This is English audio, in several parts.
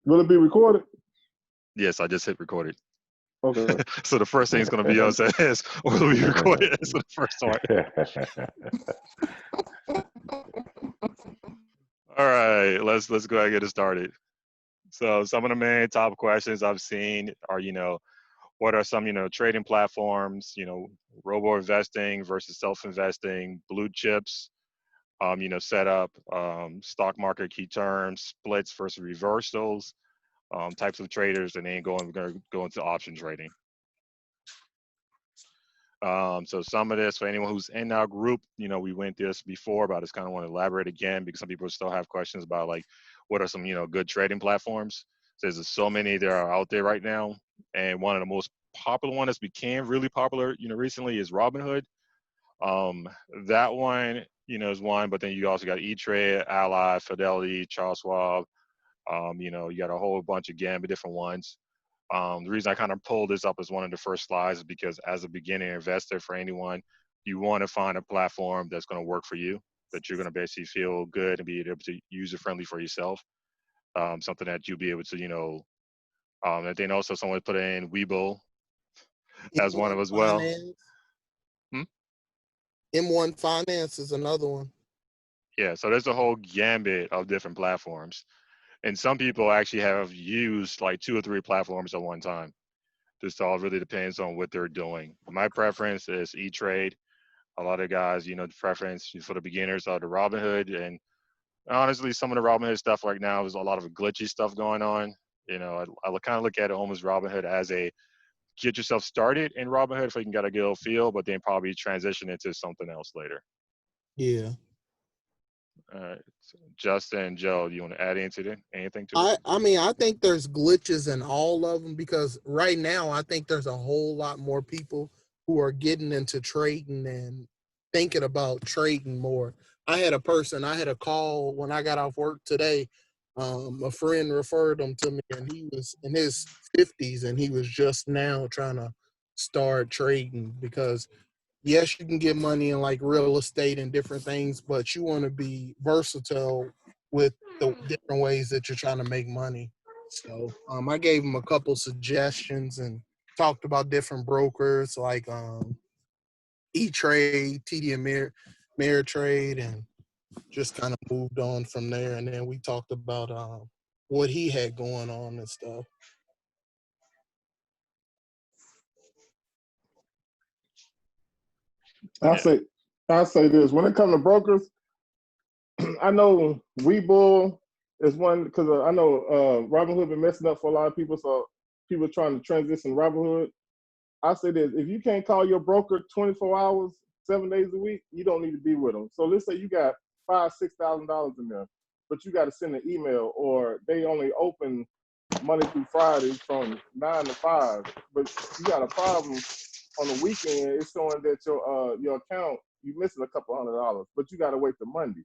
Will it be recorded? Yes, I just hit recorded. Okay. So the first thing is going to be us is will be recorded. So the first one. All right, let's go ahead and get it started. So some of the main top questions I've seen are, what are some, trading platforms, robo investing versus self-investing, blue chips, setup, stock market key terms, splits versus reversals, types of traders, and then we're going to go into option trading. So some of this, for anyone who's in our group, we went this before, but I just kind of want to elaborate again because some people still have questions about like, what are some, good trading platforms? So there's so many that are out there right now. And one of the most popular one that's became really popular, recently is Robinhood. That one, is one, but then you also got E-Trade, Ally, Fidelity, Charles Schwab. You got a whole bunch of Gambit different ones. The reason I kind of pulled this up as one of the first slides is because as a beginning investor, for anyone, you want to find a platform that's going to work for you, that you're going to basically feel good and be able to user-friendly for yourself. Something that you'll be able to, and then also someone put in Webull as one of as well. M1 Finance is another one. Yeah, so there's a whole gambit of different platforms. And some people actually have used like 2 or 3 platforms at one time. This all really depends on what they're doing. My preference is E-Trade. A lot of guys, the preference for the beginners are the Robinhood. And honestly, some of the Robinhood stuff right now is a lot of glitchy stuff going on. I kind of look at it almost Robinhood as a get yourself started in Robinhood if you can get a good feel, but then probably transition into something else later. Yeah. All right. So Justin, Joe, you want to add anything to it? I mean, I think there's glitches in all of them because right now I think there's a whole lot more people who are getting into trading and thinking about trading more. I had a call when I got off work today. A friend referred him to me, and he was in his 50s, and he was just now trying to start trading because yes, you can get money in like real estate and different things, but you want to be versatile with the different ways that you're trying to make money. So I gave him a couple suggestions and talked about different brokers like E-Trade, TD Ameritrade, and just kind of moved on from there. And then we talked about what he had going on and stuff. I'll say this. When it comes to brokers, I know Webull is one because I know Robinhood been messing up for a lot of people. So people trying to transition Robinhood. I say this: if you can't call your broker 24 hours, 7 days a week, you don't need to be with them. So let's say you got $5,000-$6,000 in there, but you got to send an email, or they only open Monday through Friday from 9 to 5. But you got a problem on the weekend. It's showing that your account you missing a couple $100, but you got to wait till Monday.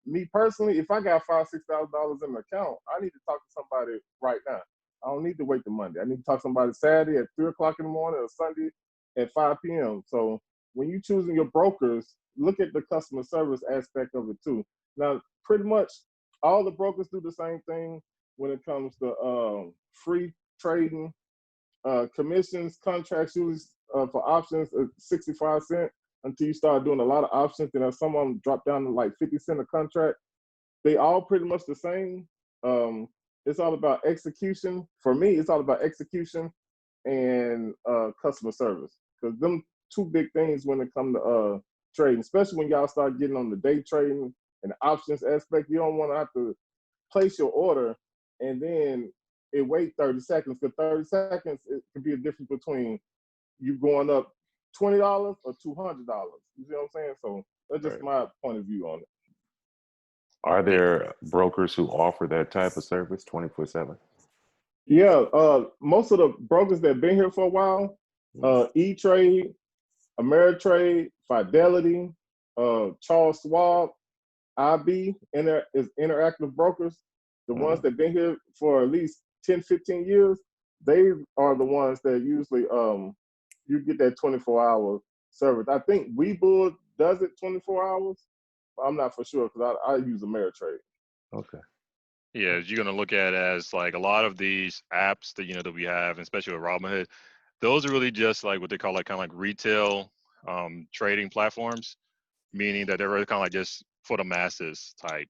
Me personally, if I got $5,000-$6,000 in the account, I need to talk to somebody right now. I don't need to wait till Monday. I need to talk to somebody Saturday at 3 o'clock in the morning or Sunday at 5 p.m. So when you're choosing your brokers, look at the customer service aspect of it too. Now, pretty much all the brokers do the same thing when it comes to free trading, commissions, contracts usually for options 65 cents until you start doing a lot of options. Then some of them drop down to like 50 cents a contract. They all pretty much the same. It's all about execution. For me, it's all about execution and customer service. Because them 2 big things when it comes to trading, especially when y'all start getting on the day trading and the options aspect, you don't want to have to place your order and then it wait 30 seconds. Because 30 seconds, it could be a difference between you going up $20 or $200. You see what I'm saying? So that's just my point of view on it. Are there brokers who offer that type of service 24/7? Yeah, most of the brokers that have been here for a while, E-Trade, Ameritrade, Fidelity, Charles Schwab, IB, is Interactive Brokers. The ones that have been here for at least 10, 15 years, they are the ones that usually you get that 24-hour service. I think Webull does it 24 hours. I'm not for sure because I use Ameritrade. Okay. Yeah, you're gonna look at it as like a lot of these apps that that we have, and especially with Robinhood, those are really just like what they call like kind of like retail trading platforms, meaning that they're really kind of like just for the masses type.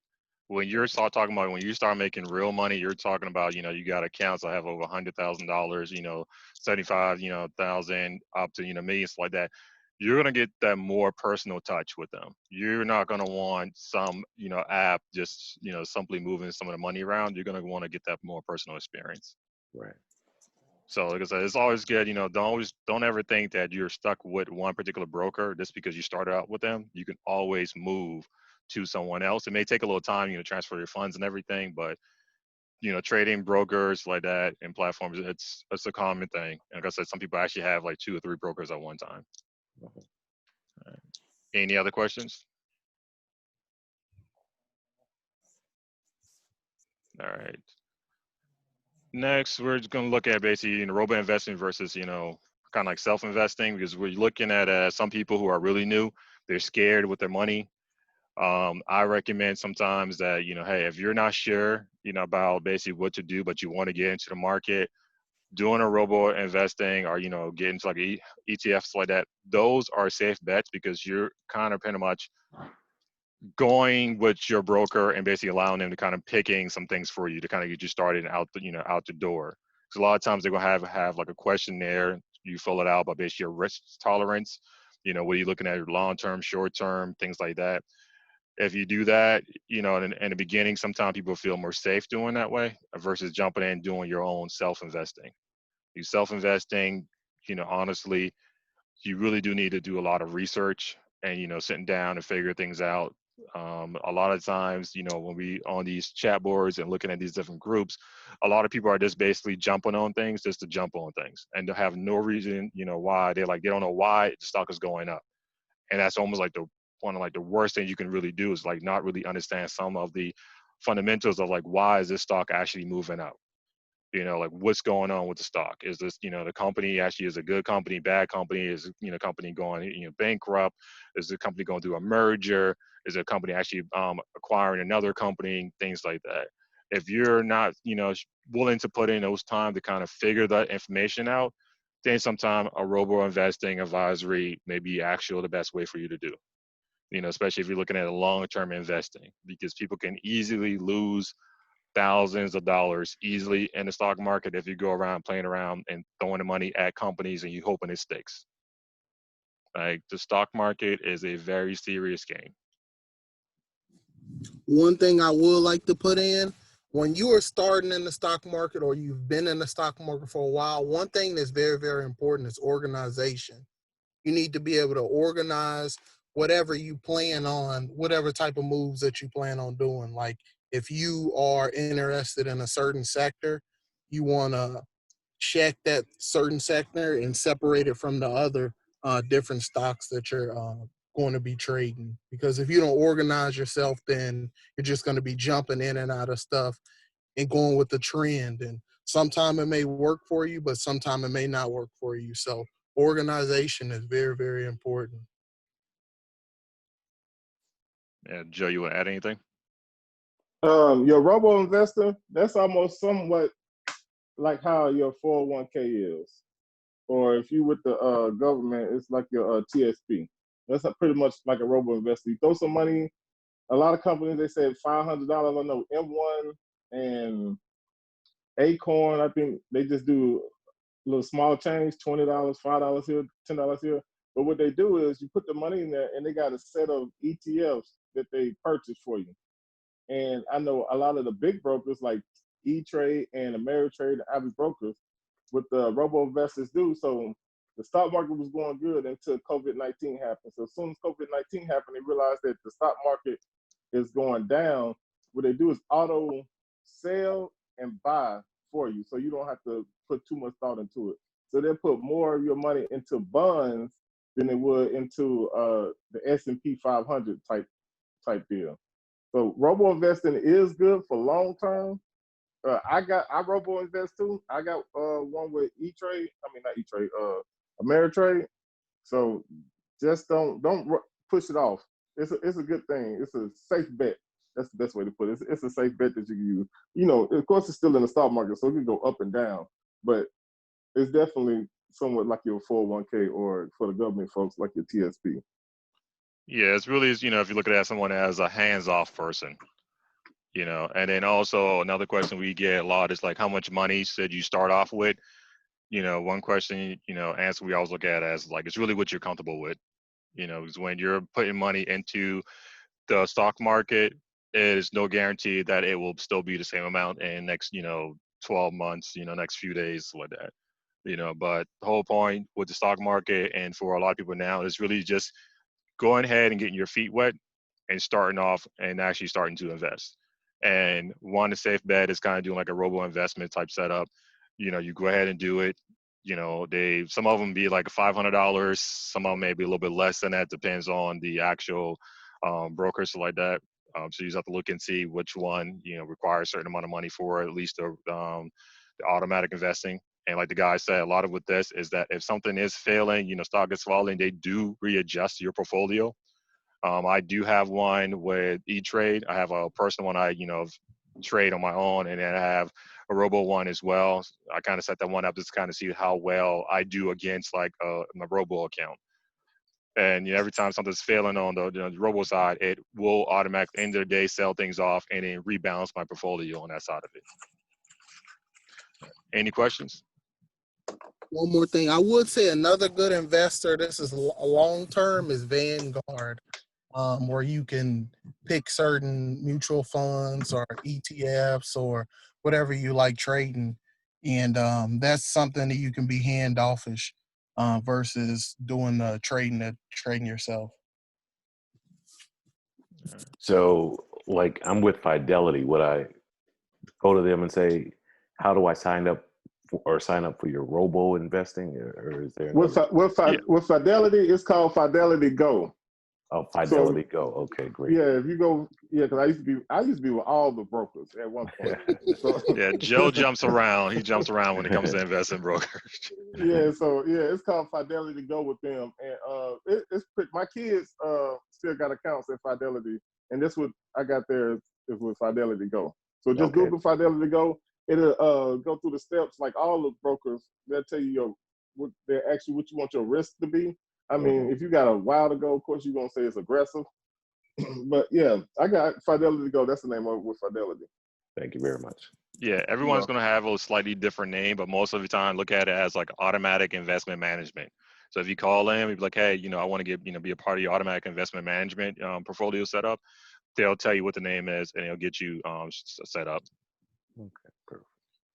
When you start talking about when you start making real money, you're talking about you got accounts that have over $100,000, 75, thousand up to millions like that. You're gonna get that more personal touch with them. You're not gonna want some app just simply moving some of the money around. You're gonna want to get that more personal experience. Right. So like I said, it's always good. Don't ever think that you're stuck with one particular broker just because you started out with them. You can always move to someone else. It may take a little time, transfer your funds and everything, but trading brokers like that and platforms, it's a common thing. And like I said, some people actually have like 2 or 3 brokers at one time. Okay. All right. Any other questions? All right. Next, we're just going to look at basically robo investing versus kind of like self investing, because we're looking at some people who are really new. They're scared with their money. I recommend sometimes that hey, if you're not sure about basically what to do, but you want to get into the market, doing a robo investing or get into like ETFs like that, those are safe bets because you're kind of pretty much going with your broker and basically allowing them to kind of picking some things for you to kind of get you started and out the out the door. Because a lot of times they're gonna have like a questionnaire. You fill it out, but basically your risk tolerance. What are you looking at? Long term, short term, things like that. If you do that, in the beginning, sometimes people feel more safe doing that way versus jumping in and doing your own self investing. You self investing, honestly, you really do need to do a lot of research and sitting down and figure things out. A lot of times when we on these chat boards and looking at these different groups, a lot of people are just basically jumping on things just to jump on things and to have no reason why they don't know why the stock is going up. And that's almost like the one of like the worst things you can really do is like not really understand some of the fundamentals of like why is this stock actually moving up. Like what's going on with the stock? Is this, the company actually is a good company, bad company? Is, company going, bankrupt? Is the company going through a merger? Is the company actually acquiring another company? Things like that. If you're not, willing to put in those time to kind of figure that information out, then sometimes a robo investing advisory may be actually the best way for you to do. Especially if you're looking at a long-term investing, because people can easily lose thousands of dollars easily in the stock market if you go around playing around and throwing the money at companies and you hoping it sticks. Like the stock market is a very serious game. One thing I would like to put in, when you are starting in the stock market or you've been in the stock market for a while, one thing that's very, very important is organization. You need to be able to organize whatever you plan on, whatever type of moves that you plan on doing. Like if you are interested in a certain sector, you want to check that certain sector and separate it from the other different stocks that you're going to be trading. Because if you don't organize yourself, then you're just going to be jumping in and out of stuff and going with the trend. And sometime it may work for you, but sometime it may not work for you. So organization is very, very important. And Joe, you want to add anything? Your robo investor, that's almost somewhat like how your 401k is. Or if you with the government, it's like your TSP. That's pretty much like a robo investor. You throw some money. A lot of companies they said $500. I know M1 and Acorn. I think they just do little small change, $20, $5 here, $10 here. But what they do is you put the money in there, and they got a set of ETFs that they purchase for you. And I know a lot of the big brokers like E-Trade and Ameritrade, the average brokers, with the robo investors do. So the stock market was going good until COVID-19 happened. So as soon as COVID-19 happened, they realized that the stock market is going down. What they do is auto sell and buy for you. So you don't have to put too much thought into it. So they'll put more of your money into bonds than they would into the S&P 500 type deal. So robo investing is good for long term. I robo invest too. I got one with E-Trade. I mean not E-Trade, Ameritrade. So just don't push it off. It's a good thing. It's a safe bet. That's the best way to put it. It's a safe bet that you can use. You know, of course, it's still in the stock market, so it can go up and down, but it's definitely somewhat like your 401k or for the government folks like your TSP. Yeah, it's really, you know, if you look at someone as a hands-off person, you know, and then also another question we get a lot is like, how much money should you start off with? You know, one question, you know, answer we always look at as like, it's really what you're comfortable with. You know, because when you're putting money into the stock market, it is no guarantee that it will still be the same amount in next, you know, 12 months, you know, next few days like that. You know, but the whole point with the stock market and for a lot of people now is really just going ahead and getting your feet wet and starting off and actually starting to invest. And one safe bet is kind of doing like a robo investment type setup. You know, you go ahead and do it. You know, some of them be like $500, some of them may be a little bit less than that, depends on the actual brokers like that. So you just have to look and see which one, you know, requires a certain amount of money for at least the automatic investing. And like the guy said, a lot of with this is that if something is failing, you know, stock is falling, they do readjust your portfolio. I do have one with E-Trade. I have a personal one I, you know, trade on my own, and then I have a robo one as well. I kind of set that one up just kind of see how well I do against like my robo account. And you know, every time something's failing on the robo side, it will automatically end of the day sell things off and then rebalance my portfolio on that side of it. Any questions? One more thing, I would say another good investor, this is a long term, is Vanguard, where you can pick certain mutual funds or ETFs or whatever you like trading, and that's something that you can be handoffish versus doing trading yourself. So, like, I'm with Fidelity. Would I go to them and say, "How do I sign up for your robo investing?" Or is there With Fidelity, it's called Fidelity Go. Oh, Fidelity Go. Okay, great. Yeah, if you go, yeah, because I used to be with all the brokers at one point. So, Yeah, Joe jumps around. He jumps around when it comes to investing brokers. yeah, so yeah, it's called Fidelity Go with them, and it's my kids still got accounts at Fidelity, and that's what I got there is with Fidelity Go. So just Okay. Google Fidelity Go. It'll go through the steps like all the brokers. They'll tell you what you want your risk to be. I mean, if you got a while to go, of course you're gonna say it's aggressive. But yeah, I got Fidelity Go. That's the name of it with Fidelity. Thank you very much. Yeah, everyone's going to have a slightly different name, but most of the time look at it as like automatic investment management. So if you call them, you'd be like, hey, you know, I want to get, you know, be a part of your automatic investment management portfolio setup. They'll tell you what the name is and they'll get you set up. Okay, perfect.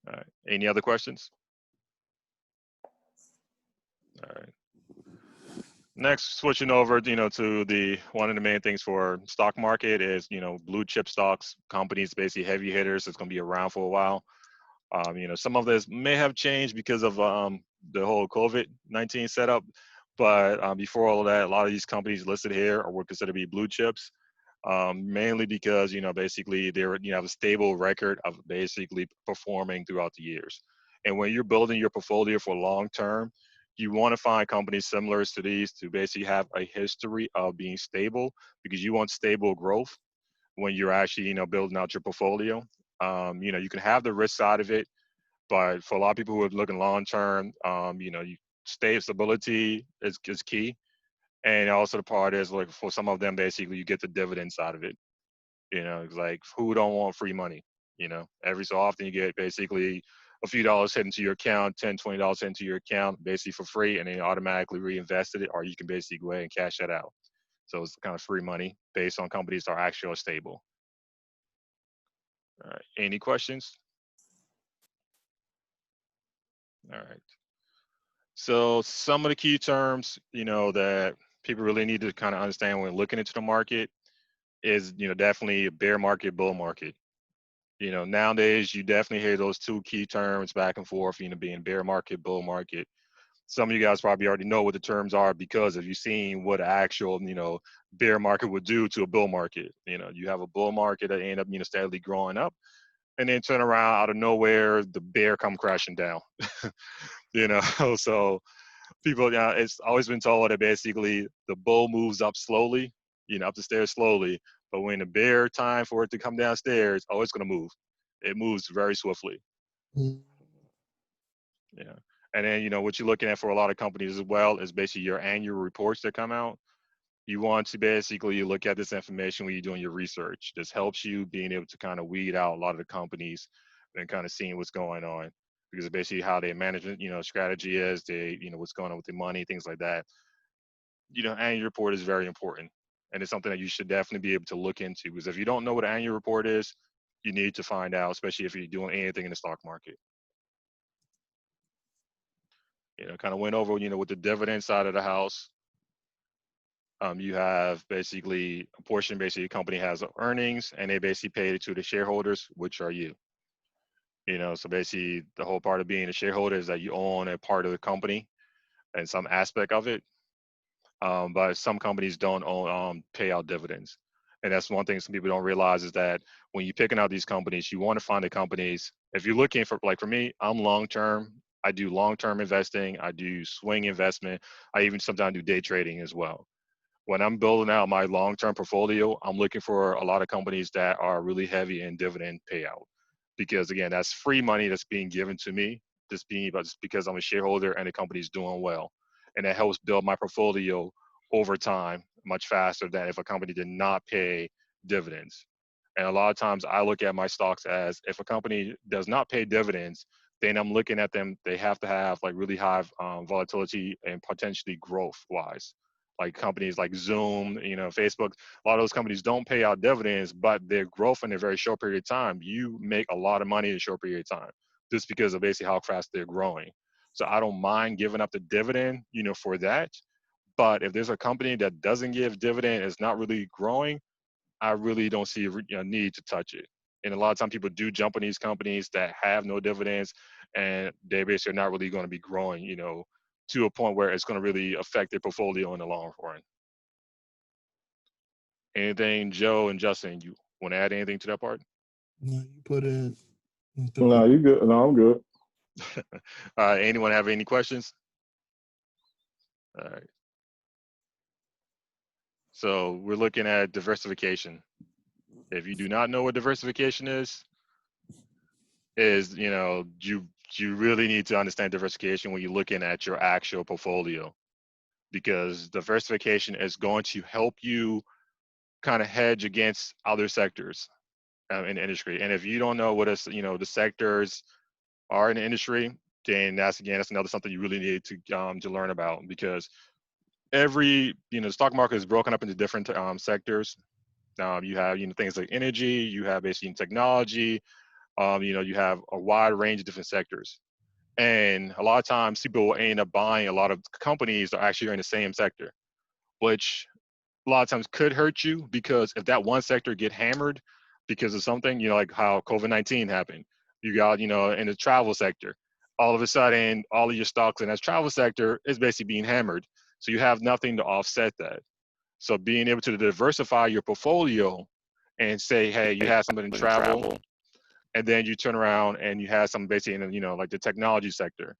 All right. Any other questions? All right. Next, switching over, you know, to one of the main things for stock market is, you know, blue chip stocks, companies, basically heavy hitters. It's going to be around for a while. You know, some of this may have changed because of the whole COVID-19 setup, but before all of that, a lot of these companies listed here are what considered to be blue chips, mainly because, you know, basically you have a stable record of basically performing throughout the years. And when you're building your portfolio for long term, you want to find companies similar to these to basically have a history of being stable, because you want stable growth when you're actually, you know, building out your portfolio. You know, you can have the risk side of it, but for a lot of people who are looking long term, you know, stability is key. And also the part is like for some of them, basically you get the dividend side of it. You know, it's like who don't want free money? You know, every so often you get basically a few dollars hit into your account, $10, $20 into your account, basically for free, and then automatically reinvested it, or you can basically go ahead and cash that out. So it's kind of free money based on companies that are actually stable. All right. Any questions? All right. So some of the key terms, you know, that people really need to kind of understand when looking into the market is, you know, definitely a bear market, bull market. You know, nowadays you definitely hear those two key terms back and forth, you know, being bear market, bull market. Some of you guys probably already know what the terms are because of you seen what actual, you know, bear market would do to a bull market. You know, you have a bull market that end up, you know, steadily growing up, and then turn around out of nowhere, the bear come crashing down. You know, so people, you know, it's always been told that basically the bull moves up slowly, you know, up the stairs slowly, But when the bear time for it to come downstairs, oh, it's going to move. It moves very swiftly. Mm. Yeah. And then, what you're looking at for a lot of companies as well is basically your annual reports that come out. You want to basically look at this information when you're doing your research. This helps you being able to kind of weed out a lot of the companies and kind of seeing what's going on, because basically how their management, strategy is, what's going on with the money, things like that. Annual report is very important. And it's something that you should definitely be able to look into, because if you don't know what an annual report is, you need to find out, especially if you're doing anything in the stock market. Kind of went over, with the dividend side of the house. You have basically a portion, basically the company has earnings, and they basically pay it to the shareholders, which are you. So basically the whole part of being a shareholder is that you own a part of the company and some aspect of it. But some companies don't pay out dividends. And that's one thing some people don't realize, is that when you're picking out these companies, you want to find the companies. If you're looking for, like for me, I'm long-term. I do long-term investing. I do swing investment. I even sometimes do day trading as well. When I'm building out my long-term portfolio, I'm looking for a lot of companies that are really heavy in dividend payout, because again, that's free money that's being given to me, just because I'm a shareholder and the company's doing well. And that helps build my portfolio over time much faster than if a company did not pay dividends. And a lot of times I look at my stocks as, if a company does not pay dividends, then I'm looking at them, they have to have like really high volatility and potentially growth wise. Like companies like Zoom, Facebook, a lot of those companies don't pay out dividends, but their growth in a very short period of time, you make a lot of money in a short period of time, just because of basically how fast they're growing. So I don't mind giving up the dividend, for that. But if there's a company that doesn't give dividend, is not really growing, I really don't see a need to touch it. And a lot of times people do jump on these companies that have no dividends, and they basically are not really going to be growing, to a point where it's going to really affect their portfolio in the long run. Anything, Joe and Justin, you want to add anything to that part? No, you put it. No, you good. No, I'm good. Anyone have any questions? All right. So we're looking at diversification. If you do not know what diversification is you really need to understand diversification when you're looking at your actual portfolio, because diversification is going to help you kind of hedge against other sectors in the industry. And if you don't know what the sectors are in the industry, then that's another something you really need to learn about, because the stock market is broken up into different sectors. You have things like energy, you have basically technology, you have a wide range of different sectors. And a lot of times people will end up buying a lot of companies that actually are in the same sector, which a lot of times could hurt you, because if that one sector get hammered because of something, like how COVID-19 happened, you got, in the travel sector, all of a sudden, all of your stocks in that travel sector is basically being hammered. So you have nothing to offset that. So being able to diversify your portfolio and say, hey, you have something in travel, and then you turn around and you have some basically in, like the technology sector.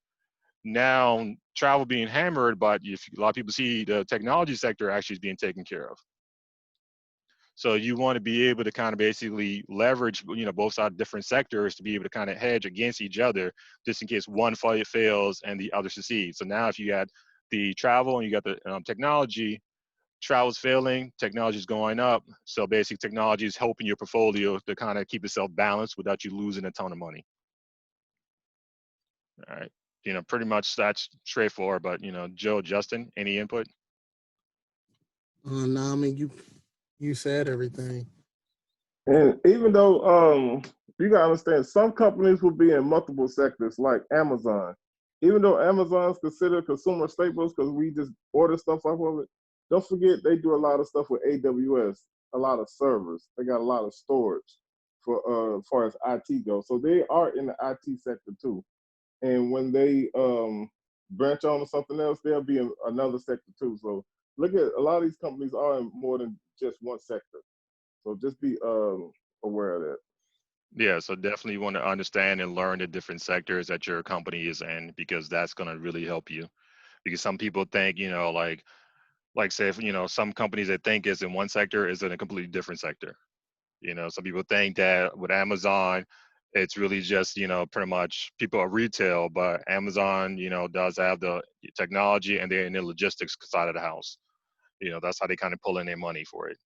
Now, travel being hammered, but a lot of people see the technology sector actually is being taken care of. So you want to be able to kind of basically leverage, both sides of different sectors to be able to kind of hedge against each other, just in case one fails and the other succeeds. So now if you got the travel and you got the technology, travel's failing, technology is going up. So basically technology is helping your portfolio to kind of keep itself balanced without you losing a ton of money. All right. Pretty much that's straightforward, but Joe, Justin, any input? No, I mean you said everything. And even though you gotta understand, some companies will be in multiple sectors, like Amazon. Even though Amazon's considered consumer staples because we just order stuff off of it, don't forget they do a lot of stuff with AWS, a lot of servers. They got a lot of storage for as far as IT goes. So they are in the IT sector too. And when they branch on to something else, they'll be in another sector too. So look at a lot of these companies are in more than just one sector. So just be aware of that. Yeah, so definitely want to understand and learn the different sectors that your company is in, because that's going to really help you. Because some people think, like, like say, if, some companies that think is in one sector is in a completely different sector. Some people think that with Amazon, it's really just, pretty much people are retail, but Amazon, does have the technology and they're in the logistics side of the house. That's how they kind of pull in their money for it.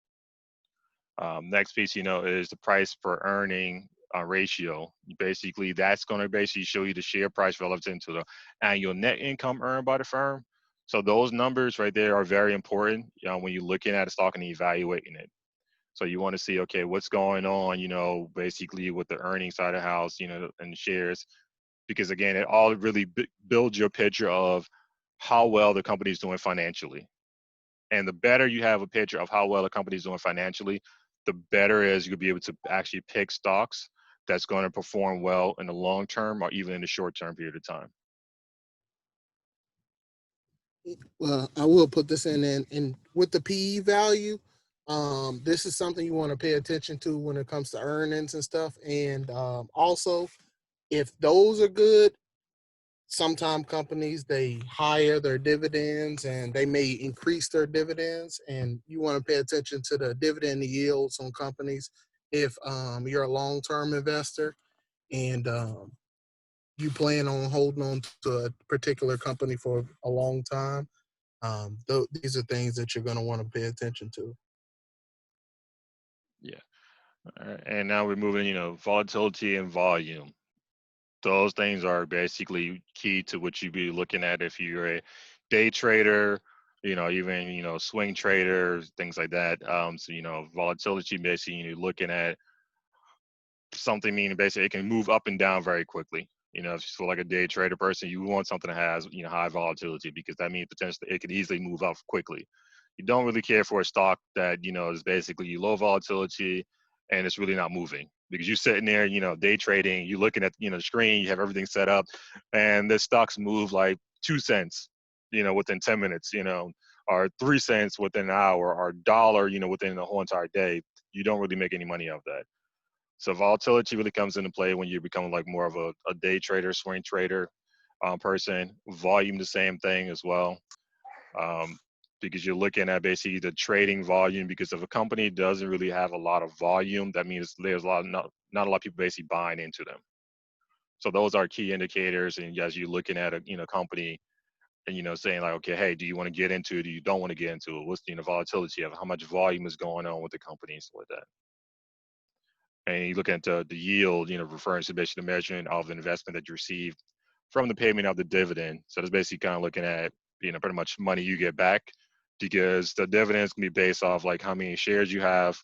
Next piece, is the price per earning ratio. Basically, that's going to basically show you the share price relative to the annual net income earned by the firm. So those numbers right there are very important when you're looking at a stock and evaluating it. So you want to see, okay, what's going on, basically with the earnings side of the house, and shares, because again, it all really builds your picture of how well the company is doing financially. And the better you have a picture of how well a company is doing financially, the better it is you'll be able to actually pick stocks that's going to perform well in the long term or even in the short term period of time. Well, I will put this in, and with the PE value, this is something you want to pay attention to when it comes to earnings and stuff. And also, if those are good, sometimes companies, they higher their dividends and they may increase their dividends, and you want to pay attention to the dividend yields on companies if you're a long-term investor and you plan on holding on to a particular company for a long time. These are things that you're going to want to pay attention to. Yeah. All right. And now we're moving, volatility and volume. Those things are basically key to what you'd be looking at if you're a day trader, even, swing traders, things like that. So, volatility, basically, you're looking at something, meaning basically it can move up and down very quickly. If you're still like a day trader person, you want something that has, high volatility, because that means potentially it can easily move up quickly. You don't really care for a stock that, is basically low volatility and it's really not moving, because you're sitting there, day trading, you're looking at, the screen, you have everything set up, and the stocks move like 2 cents, within 10 minutes, or 3 cents within an hour, or $1, within the whole entire day. You don't really make any money off that. So volatility really comes into play when you become like more of a day trader, swing trader person. Volume, the same thing as well. Because you're looking at basically the trading volume, because if a company doesn't really have a lot of volume, that means there's not a lot of people basically buying into them. So those are key indicators. And as you're looking at a company and saying like, okay, hey, do you want to get into it? Do you don't want to get into it? What's the volatility of how much volume is going on with the company and stuff like that. And you look at the yield, referring to basically the measurement of the investment that you received from the payment of the dividend. So that's basically kind of looking at, pretty much money you get back, because the dividends can be based off like how many shares you have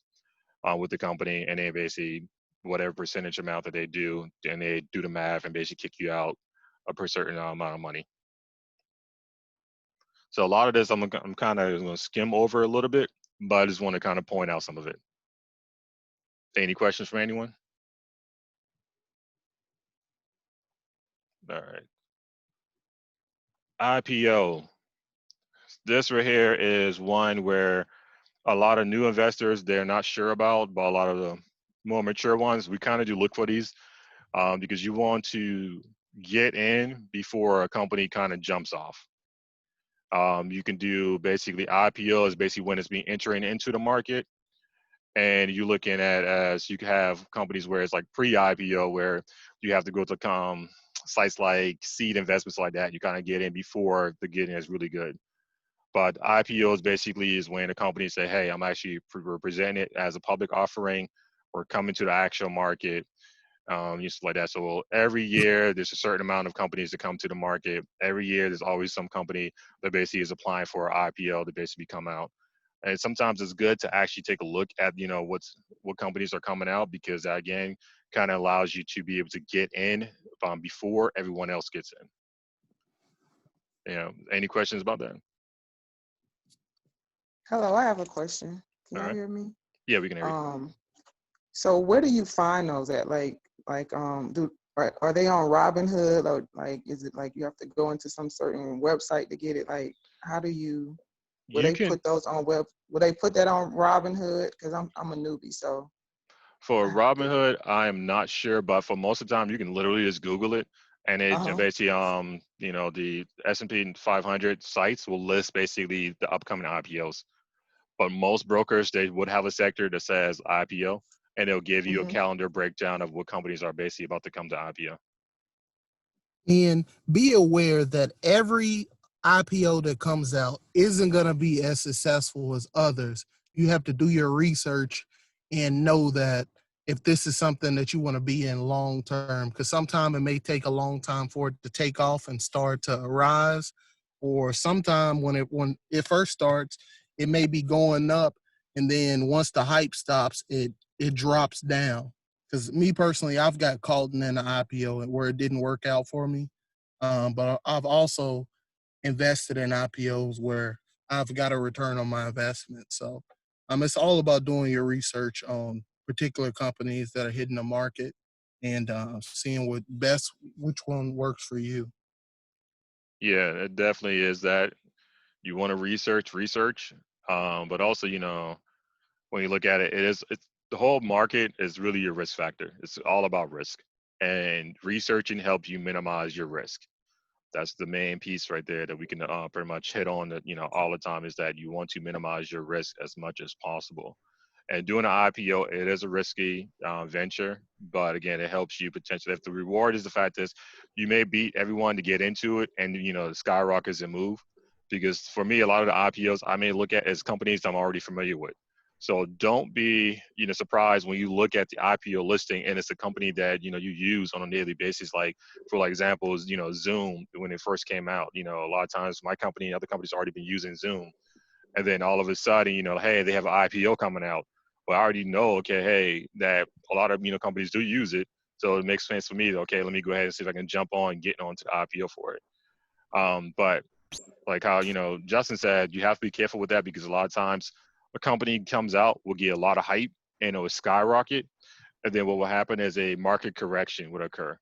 with the company, and then basically whatever percentage amount that they do, and they do the math and basically kick you out a per certain amount of money. So a lot of this I'm kind of going to skim over a little bit, but I just want to kind of point out some of it. Any questions from anyone? All right. IPO. This right here is one where a lot of new investors, they're not sure about, but a lot of the more mature ones, we kind of do look for these because you want to get in before a company kind of jumps off. You can do basically IPO is basically when it's being entering into the market. And you're looking at as you have companies where it's like pre-IPO, where you have to go to sites like seed investments like that. You kind of get in before the getting is really good. But IPOs basically is when a company say, hey, I'm actually presenting it as a public offering or coming to the actual market, just like that. So every year there's a certain amount of companies that come to the market. Every year there's always some company that basically is applying for an IPO to basically come out. And sometimes it's good to actually take a look at, what companies are coming out, because that, again, kind of allows you to be able to get in before everyone else gets in. Any questions about that? Hello, I have a question. Can All y'all right. hear me? Yeah, we can hear you. So where do you find those at? Are they on Robinhood, or like is it like you have to go into some certain website to get it? Like, how do you? Will they put those on web? Will they put that on Robinhood? Because I'm a newbie, so. For Robinhood, I am not sure, but for most of the time, you can literally just Google it, And it Uh-huh. basically, you know, the S&P 500 sites will list basically the upcoming IPOs. But most brokers, they would have a sector that says IPO, and they'll give you a Mm-hmm. calendar breakdown of what companies are basically about to come to IPO. And be aware that every IPO that comes out isn't going to be as successful as others. You have to do your research and know that if this is something that you want to be in long term, because sometimes it may take a long time for it to take off and start to rise, or sometime when it first starts, it may be going up, and then once the hype stops, it drops down. Because me personally, I've got caught in an IPO where it didn't work out for me. But I've also invested in IPOs where I've got a return on my investment. So it's all about doing your research on particular companies that are hitting the market and seeing which one works for you. Yeah, it definitely is that. You want to research, but also, you know, when you look at it, it's the whole market is really your risk factor. It's all about risk, and researching helps you minimize your risk. That's the main piece right there that we can pretty much hit on that, you know, all the time, is that you want to minimize your risk as much as possible. And doing an IPO, it is a risky venture, but again, it helps you potentially. If the reward is the fact is you may beat everyone to get into it, and you know, skyrockets and move. Because for me, a lot of the IPOs I may look at as companies I'm already familiar with. So don't be, you know, surprised when you look at the IPO listing and it's a company that, you know, you use on a daily basis. Like, for like examples, you know, Zoom, when it first came out, you know, a lot of times my company and other companies already been using Zoom. And then all of a sudden, you know, hey, they have an IPO coming out. Well, I already know, okay, hey, that a lot of, you know, companies do use it. So it makes sense for me to, okay, let me go ahead and see if I can jump on and get onto the IPO for it. But like how, you know, Justin said, you have to be careful with that, because a lot of times a company comes out, will get a lot of hype and it will skyrocket. And then what will happen is a market correction would occur.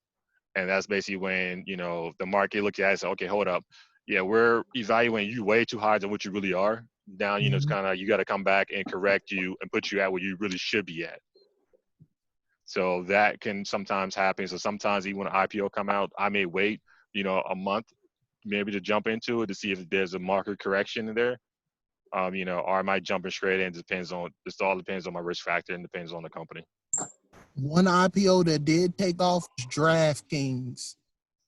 And that's basically when, you know, the market looks at it and says, okay, hold up. Yeah, we're evaluating you way too high than what you really are. Now, you know, it's Mhm. kind of, you got to come back and correct you and put you at where you really should be at. So that can sometimes happen. So sometimes even when an IPO come out, I may wait, you know, a month maybe to jump into it to see if there's a market correction in there. You know, or I might jump in straight in. This all depends on my risk factor and depends on the company. One IPO that did take off is DraftKings.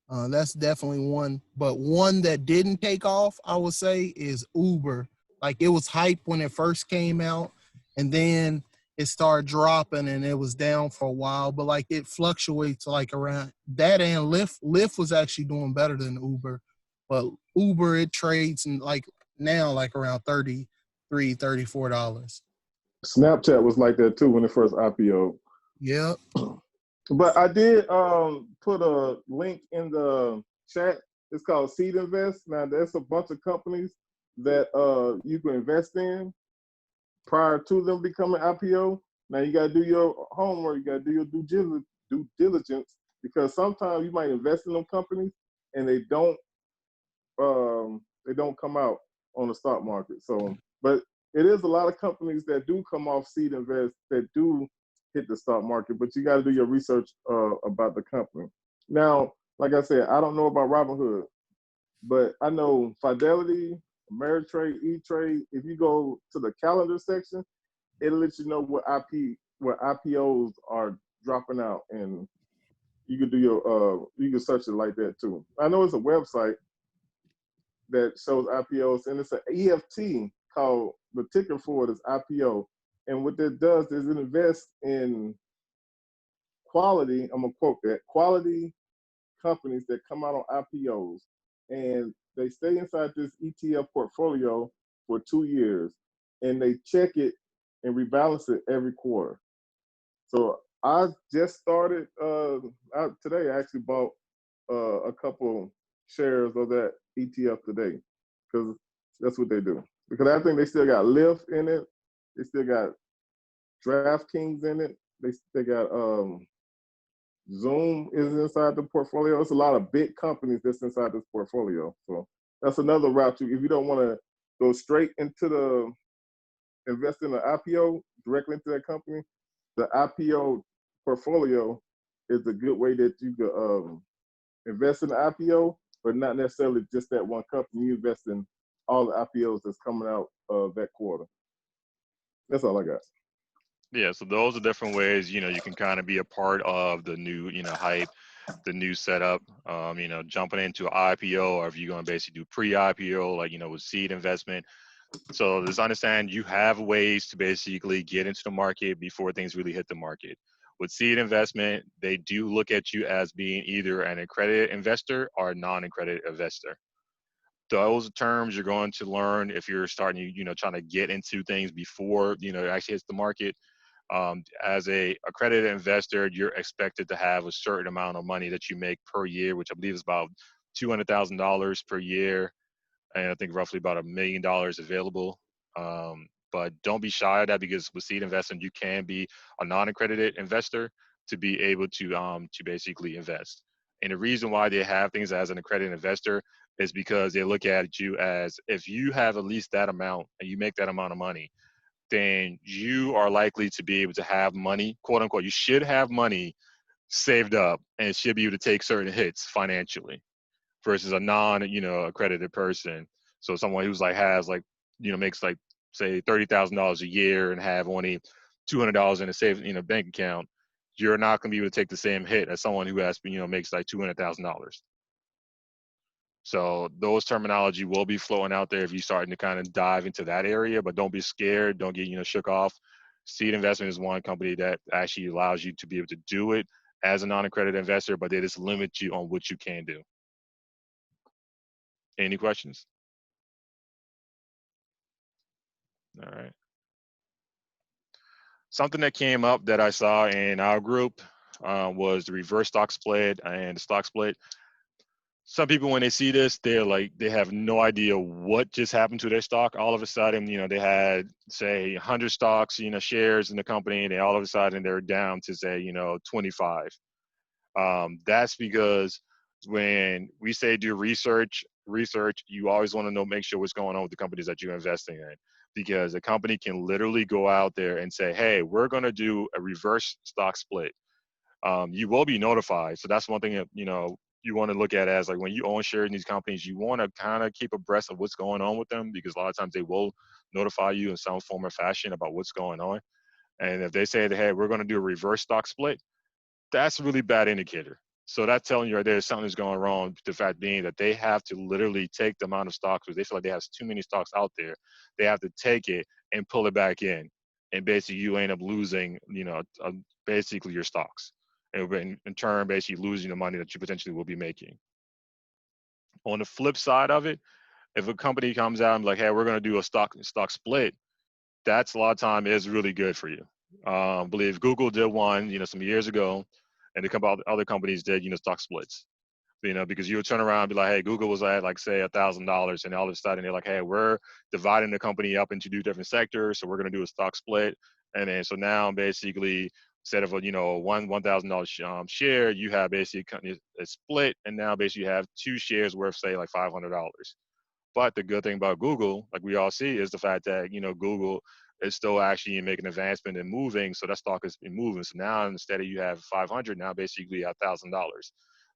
That's definitely one. But one that didn't take off, I would say, is Uber. Like it was hype when it first came out, and then it started dropping and it was down for a while. But like it fluctuates like around that, and Lyft. Lyft was actually doing better than Uber. But Uber, it trades and like now like around $34. Snapchat was like that too when it first IPO. Yep. But I did put a link in the chat. It's called Seed Invest. Now there's a bunch of companies that you can invest in prior to them becoming IPO. Now you gotta do your homework, you gotta do your due diligence, because sometimes you might invest in them companies and they don't come out on the stock market. So, but it is a lot of companies that do come off Seed Invest that do hit the stock market, but you got to do your research about the company. Now, like I said, I don't know about Robinhood, but I know Fidelity, Ameritrade, E-Trade. If you go to the calendar section, it'll let you know what IPOs are dropping out, and you can do you can search it like that too. I know it's a website that shows IPOs, and it's an EFT called, the ticker for it is IPO. And what that does is it invests in quality, I'm gonna quote that, quality companies that come out on IPOs, and they stay inside this ETF portfolio for 2 years, and they check it and rebalance it every quarter. So I just started today. I actually bought a couple shares of that ETF today, because that's what they do. Because I think they still got Lyft in it. They still got DraftKings in it. They got Zoom is inside the portfolio. It's a lot of big companies that's inside this portfolio. So that's another route if you don't want to go straight into the invest in the IPO directly into that company. The IPO portfolio is a good way that you could invest in the IPO, but not necessarily just that one company. You invest in all the IPOs that's coming out that quarter. That's all I got. Yeah, so those are different ways, you can kind of be a part of the new, hype, the new setup, jumping into an IPO, or if you're going to basically do pre-IPO, like, with seed investment. So just understand you have ways to basically get into the market before things really hit the market. With seed investment, they do look at you as being either an accredited investor or a non-accredited investor. Those terms you're going to learn if you're starting, trying to get into things before, it actually hits the market. As a accredited investor, you're expected to have a certain amount of money that you make per year, which I believe is about $200,000 per year, and I think roughly about $1 million available. But don't be shy of that, because with seed investing, you can be a non-accredited investor to be able to basically invest. And the reason why they have things as an accredited investor is because they look at you as, if you have at least that amount and you make that amount of money, then you are likely to be able to have money, quote unquote, you should have money saved up and should be able to take certain hits financially versus a accredited person. So someone who's makes say $30,000 a year and have only $200 in a saved bank account, you're not going to be able to take the same hit as someone who has makes like $200,000. So those terminology will be flowing out there if you're starting to kind of dive into that area, but don't be scared. Don't get, shook off. Seed investment is one company that actually allows you to be able to do it as a non-accredited investor, but they just limit you on what you can do. Any questions? All right. Something that came up that I saw in our group was the reverse stock split and the stock split. Some people, when they see this, they have no idea what just happened to their stock. All of a sudden, they had, say, 100 stocks, shares in the company, and all of a sudden they're down to, say, 25. That's because when we say do research, you always want to make sure what's going on with the companies that you're investing in, because a company can literally go out there and say, hey, we're going to do a reverse stock split. You will be notified. So that's one thing that, you want to look at as, like, when you own shares in these companies, you want to kind of keep abreast of what's going on with them, because a lot of times they will notify you in some form or fashion about what's going on. And if they say that, hey, we're going to do a reverse stock split, that's a really bad indicator. So that's telling you right there something's going wrong. The fact being that they have to literally take the amount of stocks, because they feel like they have too many stocks out there. They have to take it and pull it back in. And basically you end up losing, basically your stocks. And in turn, basically losing the money that you potentially will be making. On the flip side of it, if a company comes out and like, hey, we're going to do a stock split, that's a lot of time is really good for you. I believe Google did one, some years ago, and other companies did, stock splits. Because you would turn around and be like, hey, Google was at, like, say, $1,000, and all of a sudden they're like, hey, we're dividing the company up into 2 different sectors, so we're going to do a stock split. And then so now basically, instead of a $1,000 share, you have basically a split, and now basically you have 2 shares worth, say, like $500. But the good thing about Google, like we all see, is the fact that Google is still actually making advancement and moving, so that stock has been moving. So now instead of you have 500, now basically you have $1,000.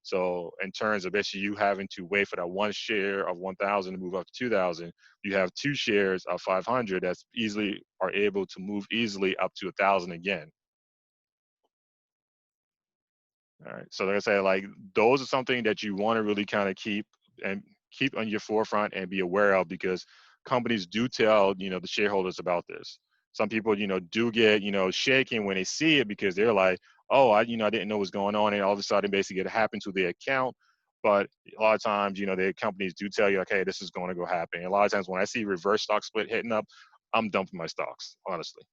So in terms of basically you having to wait for that 1 share of 1,000 to move up to 2,000, you have 2 shares of 500 that's easily are able to move easily up to 1,000 again. All right. So like I say, like, those are something that you want to really kind of keep on your forefront and be aware of, because companies do tell, the shareholders about this. Some people, do get, shaking when they see it, because they're like, oh, I didn't know what's going on. And all of a sudden basically it happened to their account. But a lot of times, the companies do tell you, okay, this is going to go happen. And a lot of times when I see reverse stock split hitting up, I'm dumping my stocks, honestly,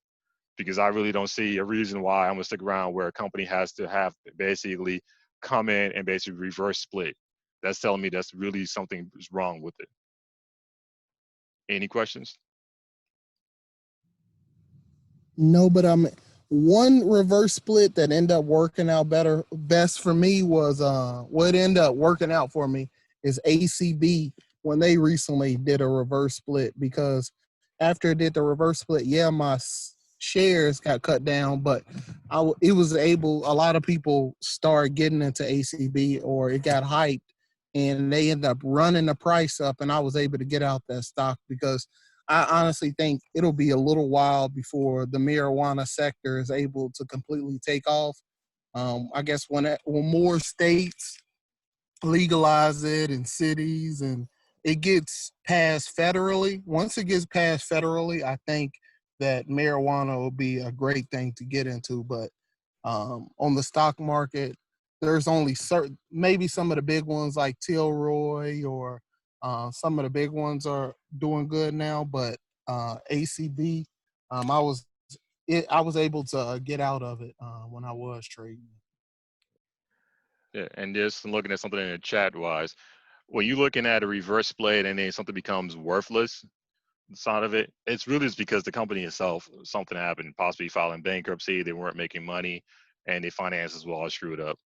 because I really don't see a reason why I'm going to stick around where a company has to have basically come in and basically reverse split. That's telling me that's really something is wrong with it. Any questions? No, but one reverse split that ended up working out best for me was what ended up working out for me is ACB when they recently did a reverse split, because after it did the reverse split, yeah, my shares got cut down, but it was able. A lot of people started getting into ACB, or it got hyped, and they ended up running the price up, and I was able to get out that stock because I honestly think it'll be a little while before the marijuana sector is able to completely take off. I guess when more states legalize it in cities and it gets passed federally, once it gets passed federally, I think that marijuana will be a great thing to get into. But on the stock market, there's only certain, maybe some of the big ones like Tilroy or some of the big ones are doing good now, but ACB, I was able to get out of it when I was trading. Yeah, and just looking at something in the chat wise, when you're looking at a reverse split and then something becomes worthless, the side of it, it's really just because the company itself, something happened, possibly filing bankruptcy, they weren't making money, and their finances were all screwed up.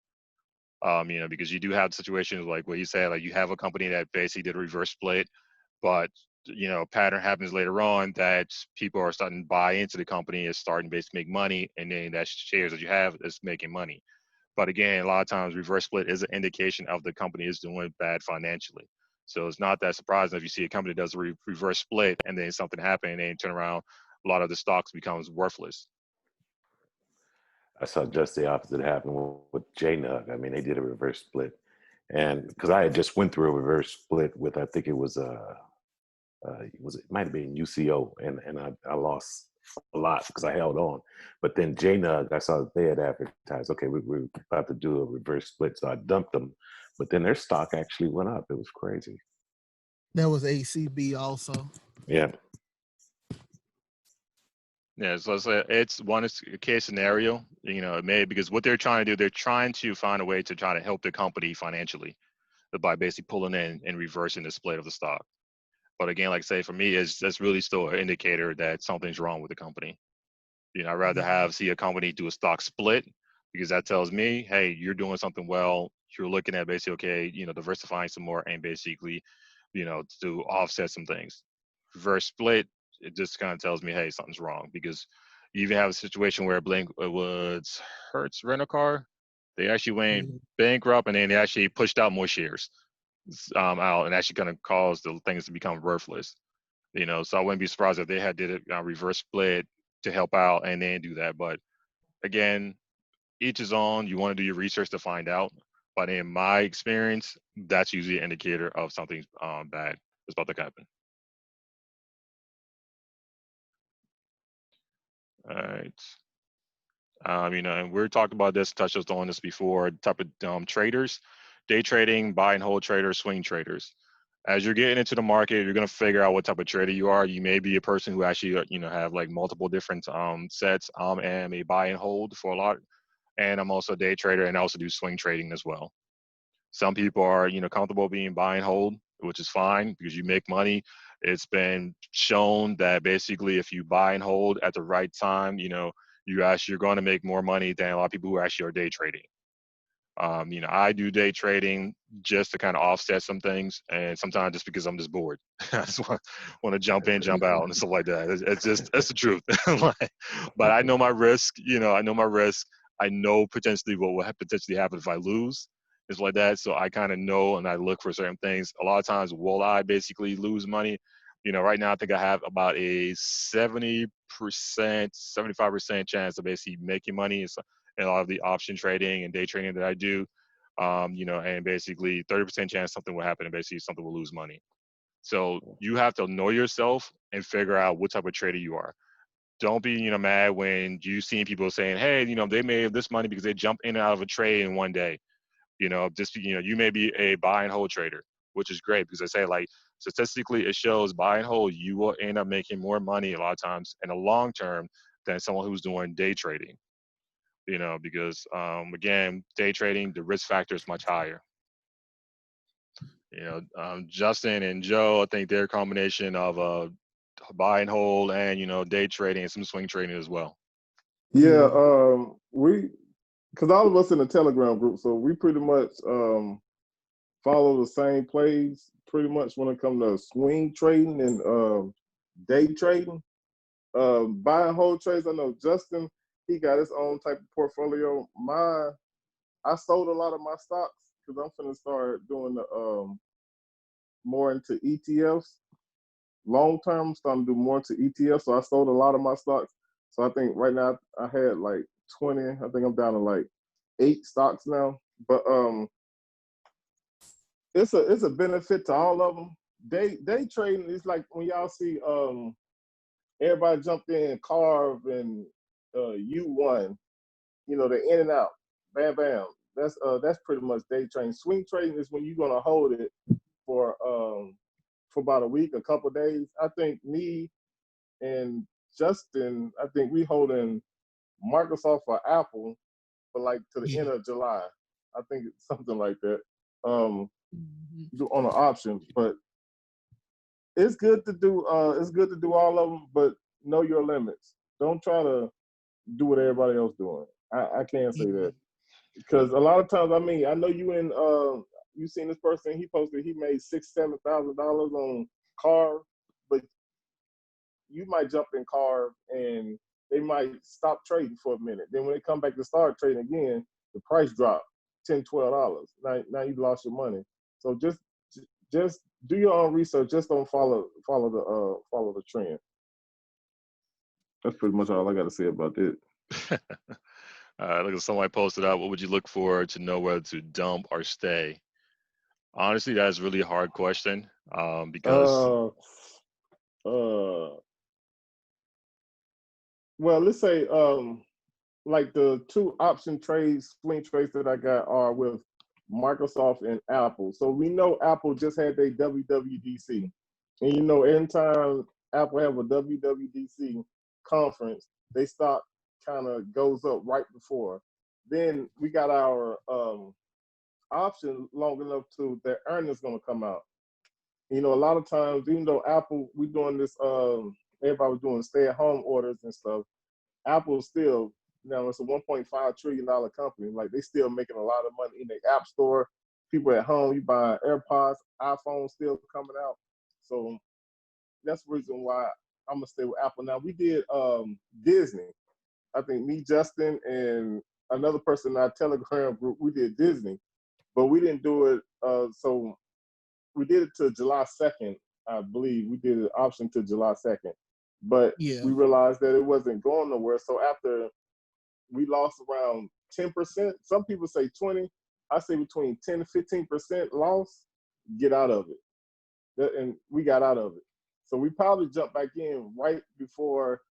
Because you do have situations like what you said, like you have a company that basically did a reverse split, but pattern happens later on that people are starting to buy into the company, is starting to basically make money, and then that shares that you have is making money. But again, a lot of times reverse split is an indication of the company is doing bad financially. So it's not that surprising if you see a company does a reverse split and then something happens and then turn around, a lot of the stocks becomes worthless. I saw just the opposite happen with JNUG. I mean, they did a reverse split, and because I had just went through a reverse split with, I think it might have been UCO, and I lost a lot because I held on. But then JNUG, I saw that they had advertised, okay, we're about to do a reverse split, so I dumped them. But then their stock actually went up. It was crazy. That was ACB also. Yeah. Yeah, so it's one case scenario, it may, because what they're trying to do, they're trying to find a way to try to help the company financially by basically pulling in and reversing the split of the stock. But again, like I say, for me, that's really still an indicator that something's wrong with the company. I'd rather see a company do a stock split, because that tells me, hey, you're doing something well. You're looking at basically, okay, diversifying some more and basically, to offset some things. Reverse split, it just kind of tells me, hey, something's wrong, because you even have a situation where it was Hertz Rent-A-Car. They actually went bankrupt, and then they actually pushed out more shares out, and actually going to cause the things to become worthless. So I wouldn't be surprised if they had did a reverse split to help out and then do that. But again, each is on. You want to do your research to find out. But in my experience, that's usually an indicator of something bad is about to happen. All right. And we're talking about this, touched on this before, type of traders, day trading, buy and hold traders, swing traders. As you're getting into the market, you're going to figure out what type of trader you are. You may be a person who actually, have like multiple different sets. I am a buy and hold for a lot, and I'm also a day trader, and I also do swing trading as well. Some people are, comfortable being buy and hold, which is fine because you make money. It's been shown that basically if you buy and hold at the right time, you're going to make more money than a lot of people who actually are day trading. I do day trading just to kind of offset some things, and sometimes just because I'm just bored. I just want to jump in, jump out, and stuff like that. That's the truth. But I know my risk. I know my risk. I know potentially what will potentially happen if I lose. It's like that. So I kind of know, and I look for certain things. A lot of times, will I basically lose money? Right now I think I have about a 70%, 75% chance of basically making money. And a lot of the option trading and day trading that I do, and basically 30% chance something will happen and basically something will lose money. So you have to know yourself and figure out what type of trader you are. Don't be, mad when you see people saying, hey, they made this money because they jumped in and out of a trade in one day. You may be a buy and hold trader, which is great because I say, like, statistically it shows buy and hold, you will end up making more money a lot of times in the long term than someone who's doing day trading. Because again, day trading, the risk factor is much higher. Justin and Joe, I think they're a combination of buy and hold and, day trading and some swing trading as well. Yeah, because all of us in the Telegram group, so we pretty much follow the same plays pretty much when it comes to swing trading and day trading. Buy and hold trades. I know Justin, he got his own type of portfolio. I sold a lot of my stocks because I'm finna start doing the more into ETFs. Long term, I'm starting to do more into ETFs. So I sold a lot of my stocks. So I think right now I had like 20. I think I'm down to like 8 stocks now. But it's a benefit to all of them. Day trading is like when y'all see everybody jumped in Carve and U1. You know, they're in and out, bam, bam. That's pretty much day trading. Swing trading is when you're gonna hold it for about a week, a couple of days. I think me and Justin, I think we holding Microsoft or Apple for like to the end of July. I think it's something like that. On an option, but it's good to do. It's good to do all of them, but know your limits. Don't try to do what everybody else doing. I can't say that because a lot of times, I mean, I know you seen this person. He posted he made $6,000-7,000 on Carve, but you might jump in Carve and they might stop trading for a minute. Then when they come back to start trading again, the price dropped $10-12. Now you lost your money. So just do your own research. Just don't follow the trend. That's pretty much all I got to say about it. Look at somebody posted out. What would you look for to know whether to dump or stay? Honestly, that's a really hard question because well, let's say like the 2 option trades, swing trades that I got are with Microsoft and Apple. So we know Apple just had their WWDC, and you know anytime Apple have a WWDC conference, they stock kind of goes up right before. Then we got our option long enough to their earnings gonna come out. You know, a lot of times, even though Apple, we doing this, everybody was doing stay-at-home orders and stuff. Apple still, you know, it's a $1.5 trillion company. Like they still making a lot of money in the App Store. People at home, you buy AirPods, iPhones still coming out. So that's the reason why I'm gonna stay with Apple. Now we did Disney. I think me, Justin, and another person in our Telegram group, we did Disney, but we didn't do it. So we did it to July 2nd, I believe. We did an option to July 2nd, but we realized that it wasn't going nowhere. So after we lost around 10%, some people say 20. I say between 10 to 15% loss, get out of it. And we got out of it. So we probably jumped back in right before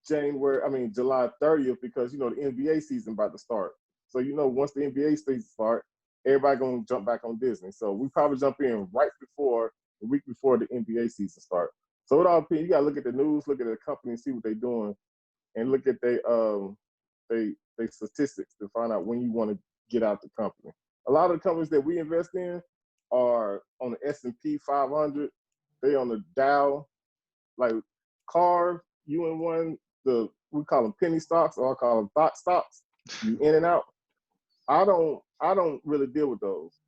July 30th, because, you know, the NBA season about to start. So, you know, once the NBA season start, everybody going to jump back on Disney. So we probably jump in right before, the week before the NBA season start. So it all depends. You got to look at the news, look at the company, see what they're doing, and look at they statistics to find out when you want to get out the company. A lot of the companies that we invest in are on the S&P 500. They on the Dow, like Carve, UN1, we call them penny stocks, or I call them thought stocks. You in and out. I don't really deal with those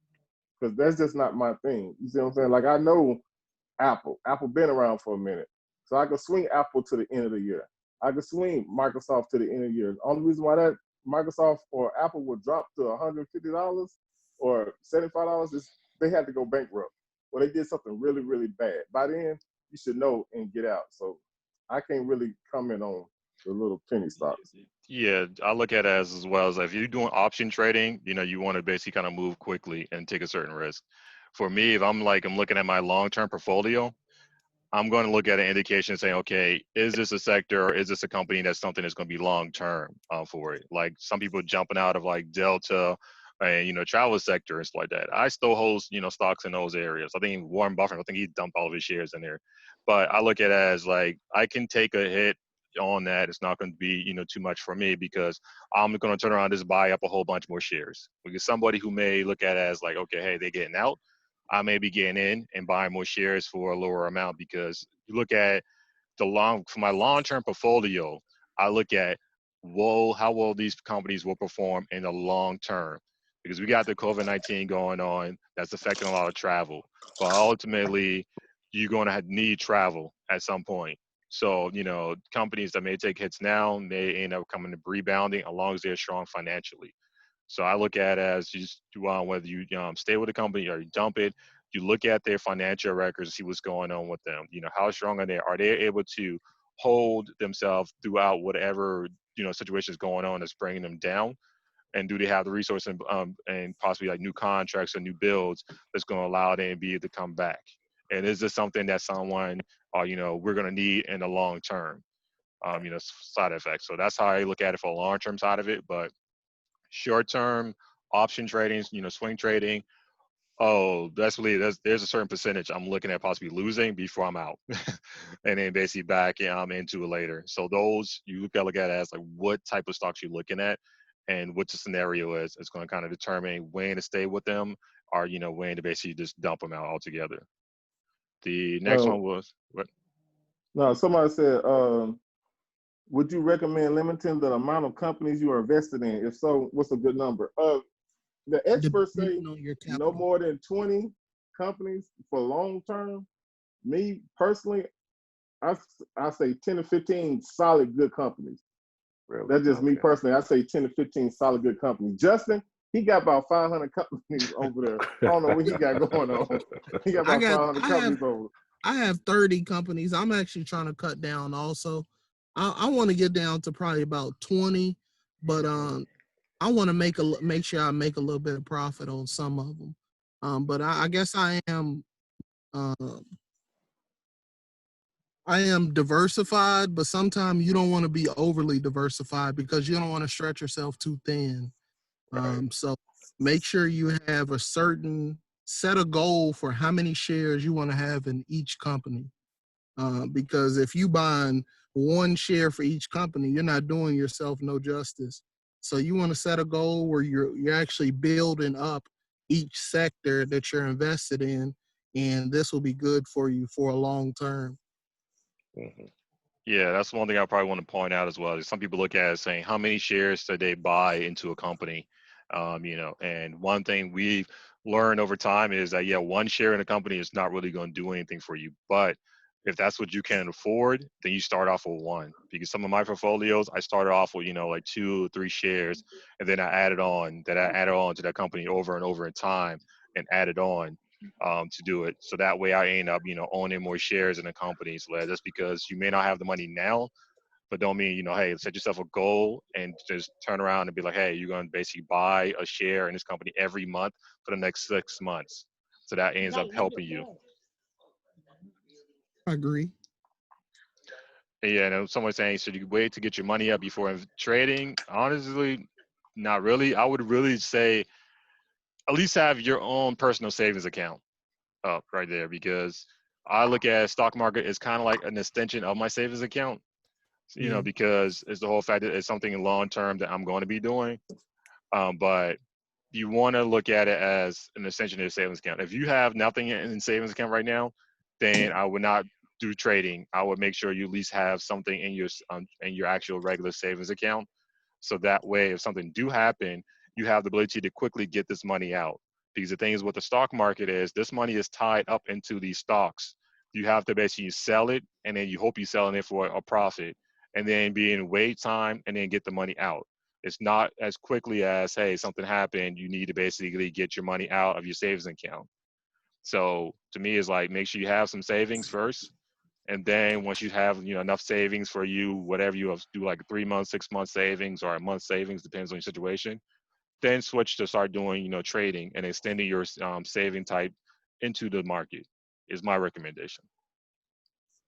because that's just not my thing. You see what I'm saying? Like I know Apple been around for a minute, so I could swing Apple to the end of the year. I could swing Microsoft to the end of the year. The only reason why that Microsoft or Apple would drop to $150 or $75 is they had to go bankrupt, or they did something really, really bad. By then, you should know and get out. So I can't really comment on the little penny stocks. Yeah, I look at it as well as if you're doing option trading, you know, you want to basically kind of move quickly and take a certain risk. For me, if I'm looking at my long-term portfolio, I'm going to look at an indication saying, okay, is this a sector or is this a company that's something that's going to be long-term for it? Like some people jumping out of like Delta and, you know, travel sector and stuff like that. I still hold, you know, stocks in those areas. I think Warren Buffett, I think he dumped all of his shares in there. But I look at it as like, I can take a hit on that. It's not going to be, you know, too much for me because I'm going to turn around and just buy up a whole bunch more shares. Because somebody who may look at it as like, okay, hey, they're getting out, I may be getting in and buying more shares for a lower amount. Because you look at for my long-term portfolio, I look at how well these companies will perform in the long term. Because we got the COVID-19 going on, that's affecting a lot of travel. But ultimately, you're going to need travel at some point. So, companies that may take hits now may end up coming to rebounding as long as they're strong financially. So I look at it as just whether you stay with the company or you dump it. You look at their financial records, see what's going on with them. How strong are they? Are they able to hold themselves throughout whatever situation is going on that's bringing them down? And do they have the resources and possibly like new contracts or new builds that's going to allow them to be able to come back? And is this something that someone we're going to need in the long term? Side effects. So that's how I look at it for a long term side of it. But short term option trading, swing trading, there's a certain percentage I'm looking at possibly losing before I'm out, and then basically back I'm into it later. So those you look at it as like what type of stocks you're looking at, and what the scenario is. It's going to kind of determine when to stay with them, or when to basically just dump them out altogether. The next one was what? No, somebody said, would you recommend limiting the amount of companies you are invested in? If so, what's a good number? The experts say no more than 20 companies for long term. Me personally, I say 10 to 15 solid good companies. Really? That's just me personally. I say 10 to 15 solid good companies. Justin, he got about 500 companies over there. I don't know what he got going on. He got about 500 companies over. I have 30 companies. I'm actually trying to cut down also. I want to get down to probably about 20, but I want to make sure I make a little bit of profit on some of them. But I guess I am diversified, but sometimes you don't want to be overly diversified because you don't want to stretch yourself too thin. So make sure you have a certain set a goal for how many shares you want to have in each company. Because if you buying one share for each company, you're not doing yourself no justice. So you want to set a goal where you're actually building up each sector that you're invested in, and this will be good for you for a long term. Mm-hmm. Yeah, that's one thing I probably want to point out as well. Some people look at it saying, how many shares did they buy into a company? And one thing we've learned over time is that, one share in a company is not really going to do anything for you. But if that's what you can afford, then you start off with one. Because some of my portfolios, I started off with, like 2 or 3 shares, and then I added on to that company over and over in time and added on to do it. So that way I end up, owning more shares in the company. So that's because you may not have the money now, but don't mean, hey, set yourself a goal and just turn around and be like, hey, you're going to basically buy a share in this company every month for the next 6 months. So that ends up helping you. I agree. Yeah, and someone's saying, should you wait to get your money up before trading? Honestly, not really. I would really say at least have your own personal savings account up right there, because I look at stock market as kind of like an extension of my savings account, because it's the whole fact that it's something long term that I'm going to be doing. But you want to look at it as an extension of your savings account. If you have nothing in savings account right now, then I would not do trading. I would make sure you at least have something in your actual regular savings account. So that way, if something do happen, you have the ability to quickly get this money out. Because the thing is, what the stock market is, this money is tied up into these stocks. You have to basically sell it, and then you hope you're selling it for a profit, and then be in wait time, and then get the money out. It's not as quickly as, hey, something happened, you need to basically get your money out of your savings account. So to me, it's like, make sure you have some savings first. And then once you have enough savings for you, whatever you have to do, like 3 months, 6 months savings, or a month savings, depends on your situation, then switch to start doing trading and extending your saving type into the market is my recommendation.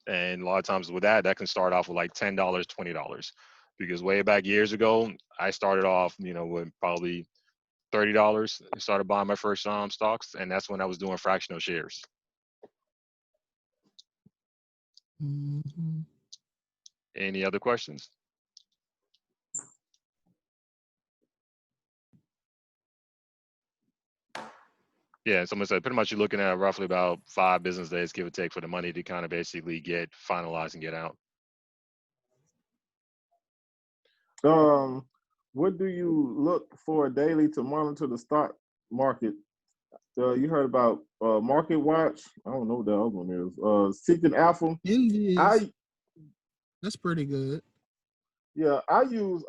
And a lot of times with that can start off with like $10, $20, because way back years ago, I started off with probably $30 and started buying my first stocks, and that's when I was doing fractional shares. Mm-hmm. Any other questions? Yeah, someone said pretty much you're looking at roughly about 5 business days, give or take, for the money to kind of basically get finalized and get out. What do you look for daily to monitor the stock market? You heard about Market Watch. I don't know what the other one is. Seeking Alpha. Envious. That's pretty good. Yeah, I use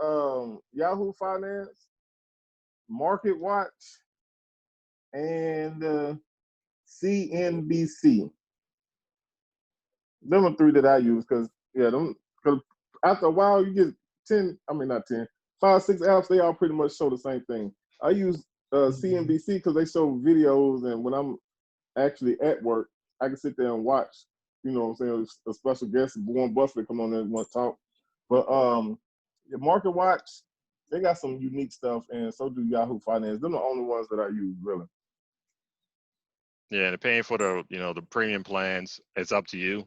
Yahoo Finance, Market Watch, and CNBC. Them are three that I use because because after a while you get 10, I mean not 10, 5, 6 apps, they all pretty much show the same thing. I use CNBC because they show videos, and when I'm actually at work, I can sit there and watch, you know what I'm saying, a special guest, Warren Buffett come on there and want to talk. But the Market Watch, they got some unique stuff, and so do Yahoo Finance. They're the only ones that I use, really. Yeah, and paying for the the premium plans, it's up to you.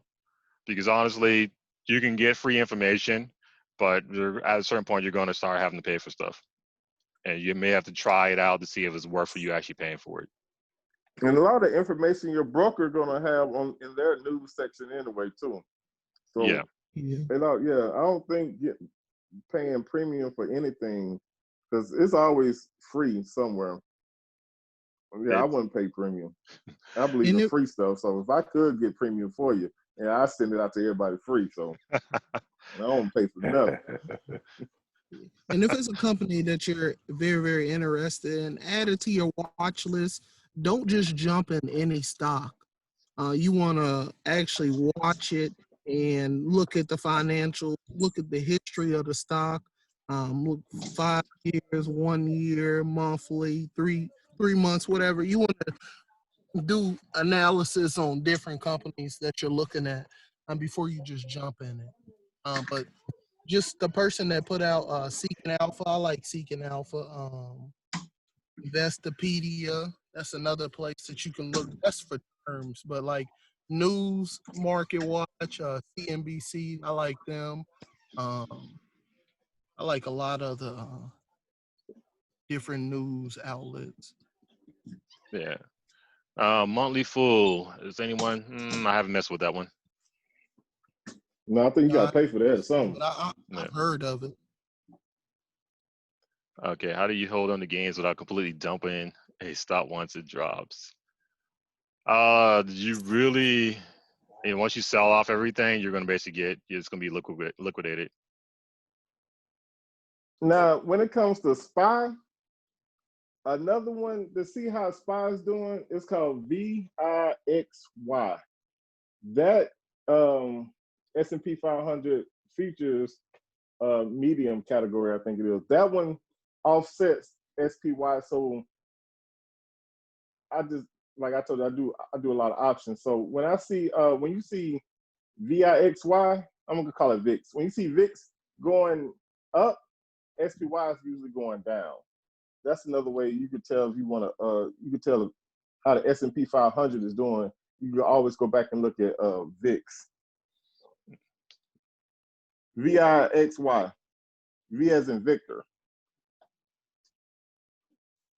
Because honestly, you can get free information, but at a certain point, you're going to start having to pay for stuff, and you may have to try it out to see if it's worth for you actually paying for it. And a lot of information your broker gonna have in their news section anyway too. So Yeah. I don't think paying premium for anything because it's always free somewhere. Yeah, I wouldn't pay premium. I believe in free stuff. So if I could get premium for you, I send it out to everybody free. So I don't pay for nothing. And if it's a company that you're very, very interested in, add it to your watch list. Don't just jump in any stock. You want to actually watch it and look at the financial, look at the history of the stock. Look 5 years, 1 year, monthly, three months, whatever. You want to do analysis on different companies that you're looking at before you just jump in it. But just the person that put out Seeking Alpha, I like Seeking Alpha. Investopedia, that's another place that you can look. That's for terms, but like News, Market Watch, CNBC, I like them. I like a lot of the different news outlets. Yeah. Monthly Fool. Is anyone? I haven't messed with that one. No, I think you got to pay for that or something. But I've heard of it. Okay, how do you hold on to gains without completely dumping a stock once it drops? You really, once you sell off everything, you're going to basically it's going to be liquidated. Now, when it comes to SPY, another one to see how SPY is doing is called VIXY. That S&P 500 features medium category, I think it is. That one offsets SPY. So I just, like I told you, I do a lot of options. So when I see when you see VIXY, I'm gonna call it VIX. When you see VIX going up, SPY is usually going down. That's another way you could tell if you want to. You could tell how the S&P 500 is doing. You can always go back and look at VIX. VIXY. V as in Victor.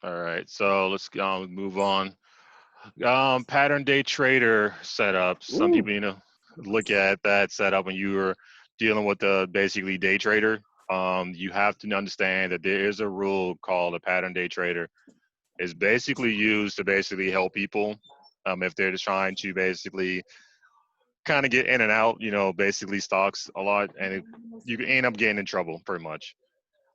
All right, so let's move on. Pattern day trader setup. Some people, look at that setup when you are dealing with the basically day trader. You have to understand that there is a rule called a pattern day trader. It's basically used to basically help people if they're just trying to basically kind of get in and out, basically stocks a lot, and you can end up getting in trouble pretty much.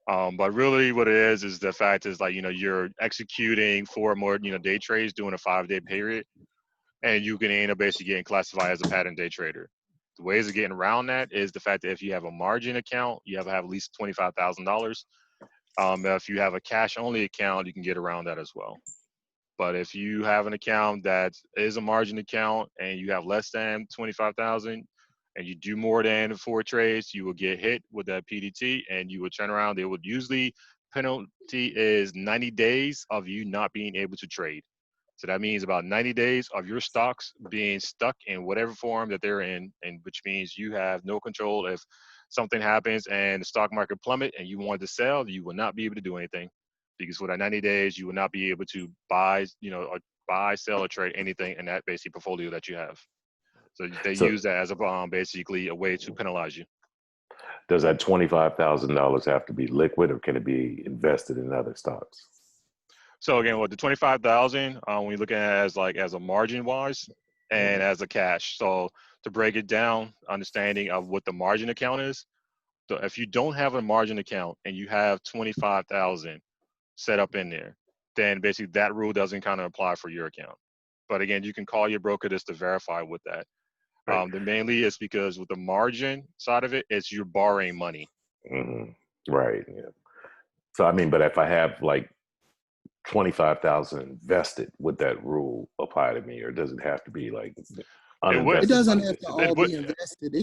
But really what it is the fact is like, you're executing for more, day trades during a 5-day period, and you can end up basically getting classified as a pattern day trader. The ways of getting around that is the fact that if you have a margin account, you have to have at least $25,000. If you have a cash only account, you can get around that as well. But if you have an account that is a margin account and you have less than 25,000 and you do more than 4 trades, you will get hit with that PDT and you would turn around. They would usually penalty is 90 days of you not being able to trade. So that means about 90 days of your stocks being stuck in whatever form that they're in, and which means you have no control. If something happens and the stock market plummet and you want to sell, you will not be able to do anything, because for that 90 days, you will not be able to buy, or buy, sell, or trade anything in that basic portfolio that you have. So they use that as basically a way to penalize you. Does that $25,000 have to be liquid, or can it be invested in other stocks? So again, with the 25,000, when you look at it as a margin wise, and as a cash. So to break it down, understanding of what the margin account is. So if you don't have a margin account and you have 25,000 set up in there, then basically that rule doesn't kind of apply for your account. But again, you can call your broker just to verify with that. Right. The mainly is because with the margin side of it, it's you're borrowing money. Right. Yeah. So I mean, but if I have like 25,000 invested, would that rule apply to me, or does it have to be like uninvested? It doesn't money have that to you all make? be invested.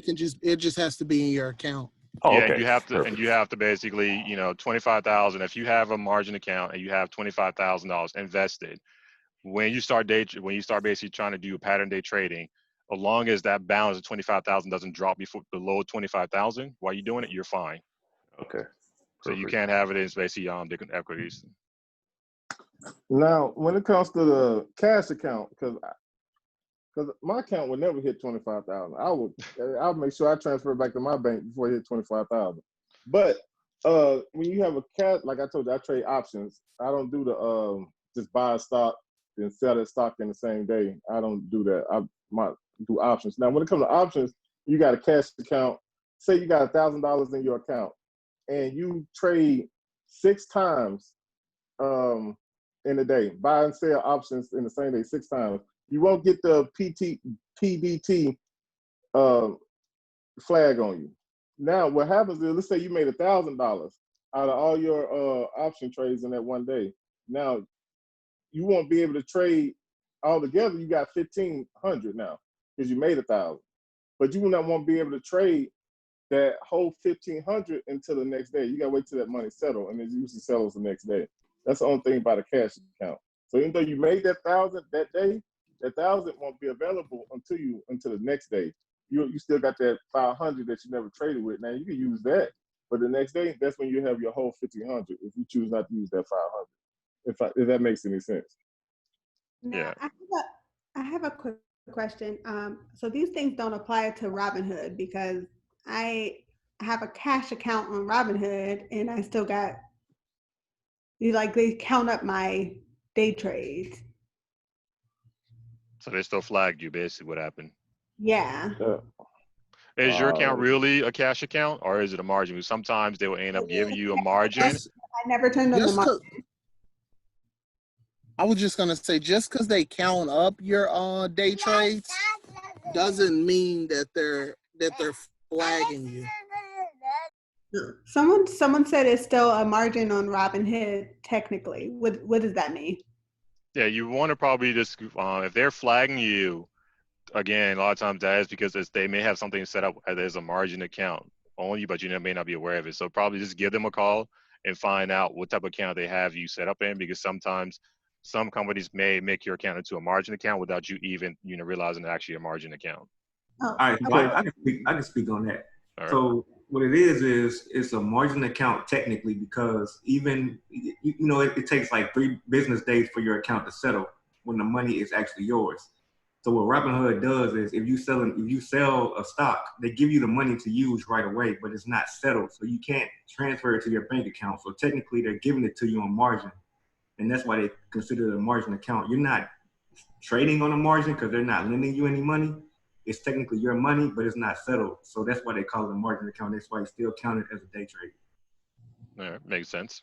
It just has to be in your account. Oh, Yeah, okay. and you have to basically, 25,000. If you have a margin account and you have $25,000 invested, when you start basically trying to do pattern day trading, as long as that balance of 25,000 doesn't drop below 25,000 while you're doing it, you're fine. Okay. So you Perfect. can't have it as basically different equities. Now, when it comes to the cash account, because my account would never hit 25,000. I'll make sure I transfer it back to my bank before it hit 25,000. But when you have a cash, like I told you, I trade options. I don't do the just buy a stock and sell that stock in the same day. I don't do that. I might do options. Now, when it comes to options, you got a cash account. Say you got $1,000 in your account, and you trade 6 times in a day, buy and sell options in the same day 6 times. You won't get the PDT flag on you. Now, what happens is, let's say you made $1,000 out of all your option trades in that one day. Now, you won't be able to trade all together. You got 1,500 now because you made 1,000, but you will not won't be able to trade that whole 1,500 until the next day. You got to wait till that money settle, and it usually settles the next day. That's the only thing about a cash account. So even though you made that 1,000 that day, that 1,000 won't be available until the next day. You still got that 500 that you never traded with. Now you can use that, but the next day, that's when you have your whole 1,500. If you choose not to use that 500, if that makes any sense. Now, Yeah. I have a quick question. So these things don't apply to Robinhood because I have a cash account on Robinhood and I still got they count up my day trades. So they still flagged you, basically what happened. Yeah. Is your account really a cash account or is it a margin? Because sometimes they will end up giving you a margin. I never turned on the margin. I was just gonna say, just because they count up your day trades doesn't mean that they're flagging you. Someone said it's still a margin on Robinhood technically. What does that mean? Yeah, you want to probably just if they're flagging you, again, a lot of times that is because they may have something set up as a margin account only, but you may not be aware of it. So probably just give them a call and find out what type of account they have you set up in, because sometimes some companies may make your account into a margin account without you even realizing it's actually a margin account. Oh, All right, so I can speak on that. All right. So what it is it's a margin account technically, because even it takes like 3 business days for your account to settle when the money is actually yours. So what Robinhood does is if you sell a stock, they give you the money to use right away, but it's not settled, so you can't transfer it to your bank account. So technically, they're giving it to you on margin, and that's why they consider it a margin account. You're not trading on a margin because they're not lending you any money. It's technically your money, but it's not settled. So that's why they call it a margin account. That's why it's still counted as a day trade. All right, makes sense.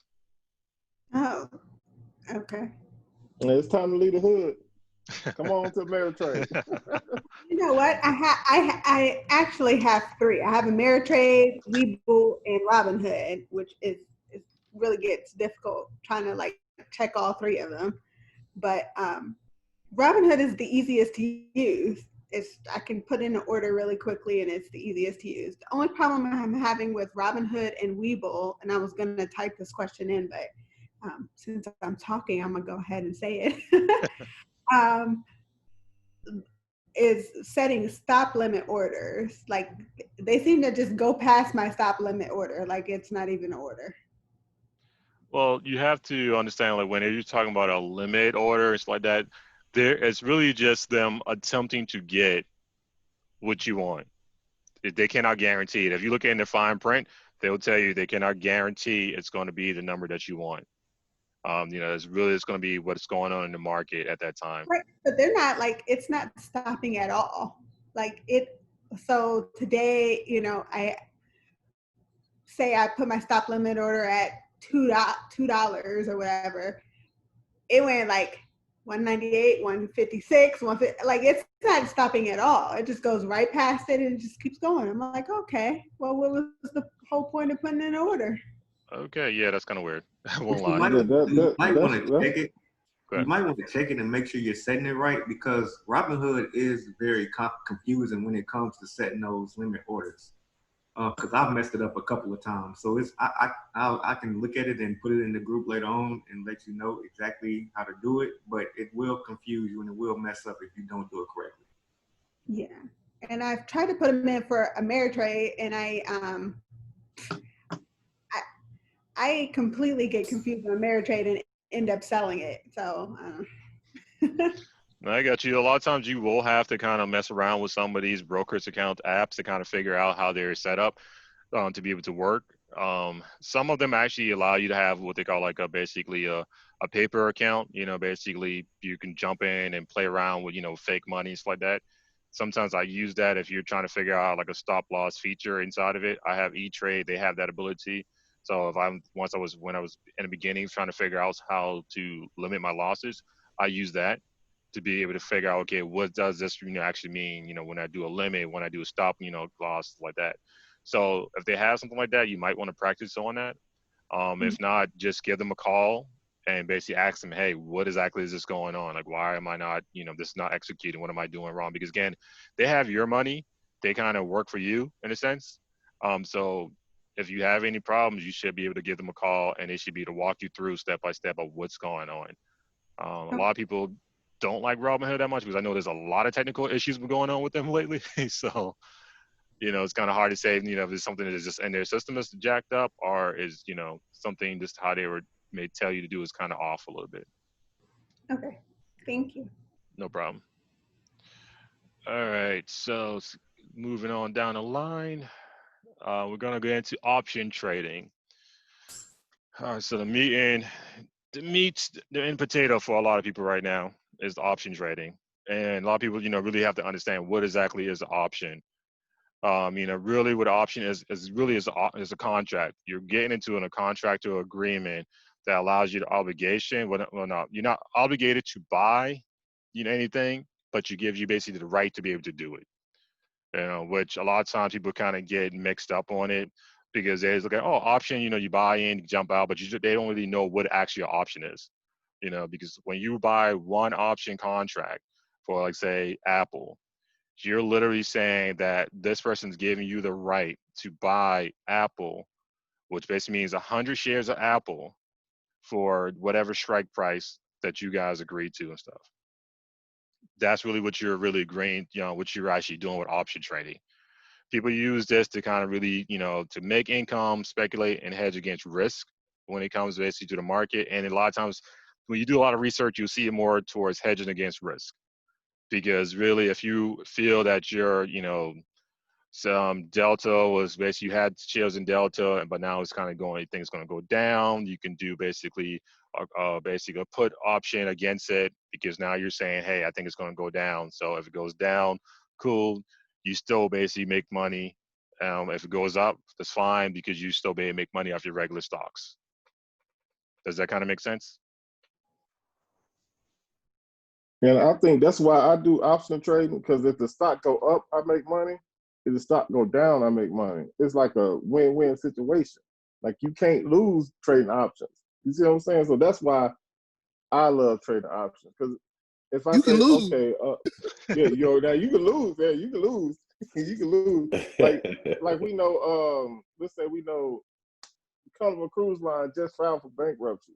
Oh, okay. It's time to leave the hood. Come on to Ameritrade. You know what? I actually have 3. I have Ameritrade, Webull, and Robinhood, which it really gets difficult trying to check all 3 of them. But Robinhood is the easiest to use. I can put in an order really quickly, and it's the easiest to use. The only problem I'm having with Robinhood and Webull, and I was going to type this question in, but since I'm talking, I'm going to go ahead and say it. Is setting stop limit orders. Like they seem to just go past my stop limit order, like it's not even an order. Well, you have to understand, when you're talking about a limit order, it's like that. It's really just them attempting to get what you want. They cannot guarantee it. If you look in the fine print, they'll tell you they cannot guarantee it's going to be the number that you want. It's going to be what's going on in the market at that time. Right, but they're not like, it's not stopping at all. Like it. So today, I say I put my stop limit order at $2 or whatever. It went like 198, 156, 150. Like it's not stopping at all. It just goes right past it and it just keeps going. I'm like, okay, well, what was the whole point of putting in an order? Okay, yeah, that's kind of weird. I won't You lie. might, you might want to check it. Go You ahead. might want to check it and make sure you're setting it right, because Robinhood is very confusing when it comes to setting those limit orders. Because I've messed it up a couple of times, so I can look at it and put it in the group later on and let you know exactly how to do it. But it will confuse you and it will mess up if you don't do it correctly. Yeah, and I've tried to put them in for Ameritrade, and I completely get confused on Ameritrade and end up selling it. So. I got you. A lot of times you will have to kind of mess around with some of these brokers account apps to kind of figure out how they're set up to be able to work. Some of them actually allow you to have what they call like basically a paper account. Basically you can jump in and play around with, fake money, stuff like that. Sometimes I use that if you're trying to figure out like a stop loss feature inside of it. I have E-Trade. They have that ability. So when I was in the beginning trying to figure out how to limit my losses, I use that to be able to figure out, okay, what does this actually mean, when I do a limit, when I do a stop, loss, like that. So if they have something like that, you might want to practice on that. If not, just give them a call and basically ask them, hey, what exactly is this going on? Like, why am I not, this is not executing? What am I doing wrong? Because again, they have your money. They kind of work for you in a sense. So if you have any problems, you should be able to give them a call and they should be able to walk you through step by step of what's going on. A lot of people don't like Robinhood that much because I know there's a lot of technical issues going on with them lately. So, it's kind of hard to say, if it's something that is just in their system is jacked up or is, something just how they may tell you to do is kind of off a little bit. Okay, thank you. No problem. All right, so moving on down the line, we're going to get into option trading. All right, so the meat and potato for a lot of people right now is the option trading. And a lot of people, really have to understand what exactly is the option. Really what the option is a contract. You're getting into a contract or agreement that allows you the obligation. Well, no, you're not obligated to buy, anything, but you gives you basically the right to be able to do it. Which a lot of times people kind of get mixed up on it because they look at, option, you buy in, you jump out, but they don't really know what actually an option is. Because when you buy one option contract for, like, say, Apple, you're literally saying that this person's giving you the right to buy Apple, which basically means 100 shares of Apple for whatever strike price that you guys agreed to and stuff. That's really what you're really agreeing, what you're actually doing with option trading. People use this to kind of really, to make income, speculate, and hedge against risk when it comes basically to the market. And a lot of times when you do a lot of research, you'll see it more towards hedging against risk. Because really, if you feel that you're, some Delta was basically, you had shares in Delta, but now it's kind of things going to go down. You can do basically a put option against it because now you're saying, hey, I think it's going to go down. So if it goes down, cool. You still basically make money. If it goes up, that's fine because you still make money off your regular stocks. Does that kind of make sense? And I think that's why I do option trading, because if the stock go up, I make money. If the stock go down, I make money. It's like a win-win situation. Like you can't lose trading options. You see what I'm saying? So that's why I love trading options. Because if I You say, can lose. okay, yeah, now you can lose. Yeah, you can lose. You can lose. Like we know, let's say we know Carnival Cruise Line just filed for bankruptcy.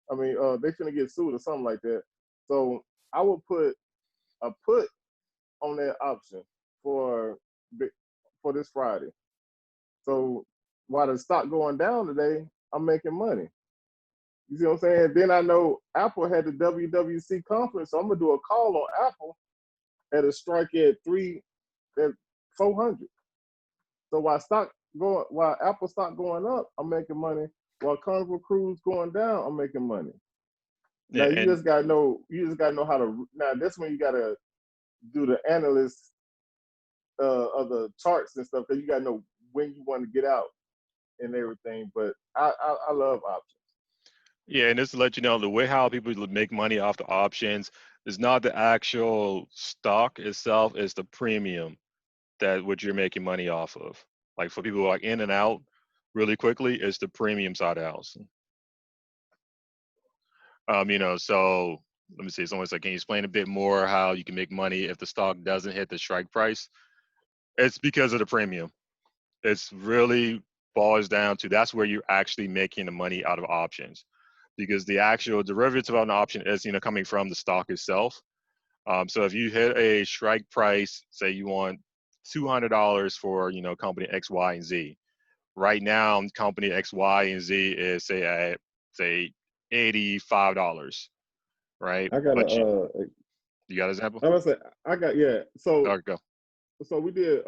I mean, they finna get sued or something like that. So I would put a put on that option for this Friday. So while the stock going down today, I'm making money. You see what I'm saying? Then I know Apple had the WWDC conference, so I'm gonna do a call on Apple at a strike at 400. So while Apple stock going up, I'm making money. while Carnival Cruise going down, I'm making money. Now Yeah, you and just gotta know how to. Now this one you gotta do the analysis of the charts and stuff because you gotta know when you want to get out and everything. But I love options. yeah, and just to let you know, the way how people make money off the options is not the actual stock itself; it's the premium that what you're making money off of. Like for people who are like in and out really quickly, it's the premium side of the house. So let me see. Someone's like, can you explain a bit more how you can make money if the stock doesn't hit the strike price? It's because of the premium. It's really boils down to that's where you're actually making the money out of options, because the actual derivative of an option is coming from the stock itself. So if you hit a strike price, say you want $200 for company X, Y, and Z. Right now, company X, Y, and Z is say $85, right? I got But a you got an example? I was say I got yeah. All So right, go. we did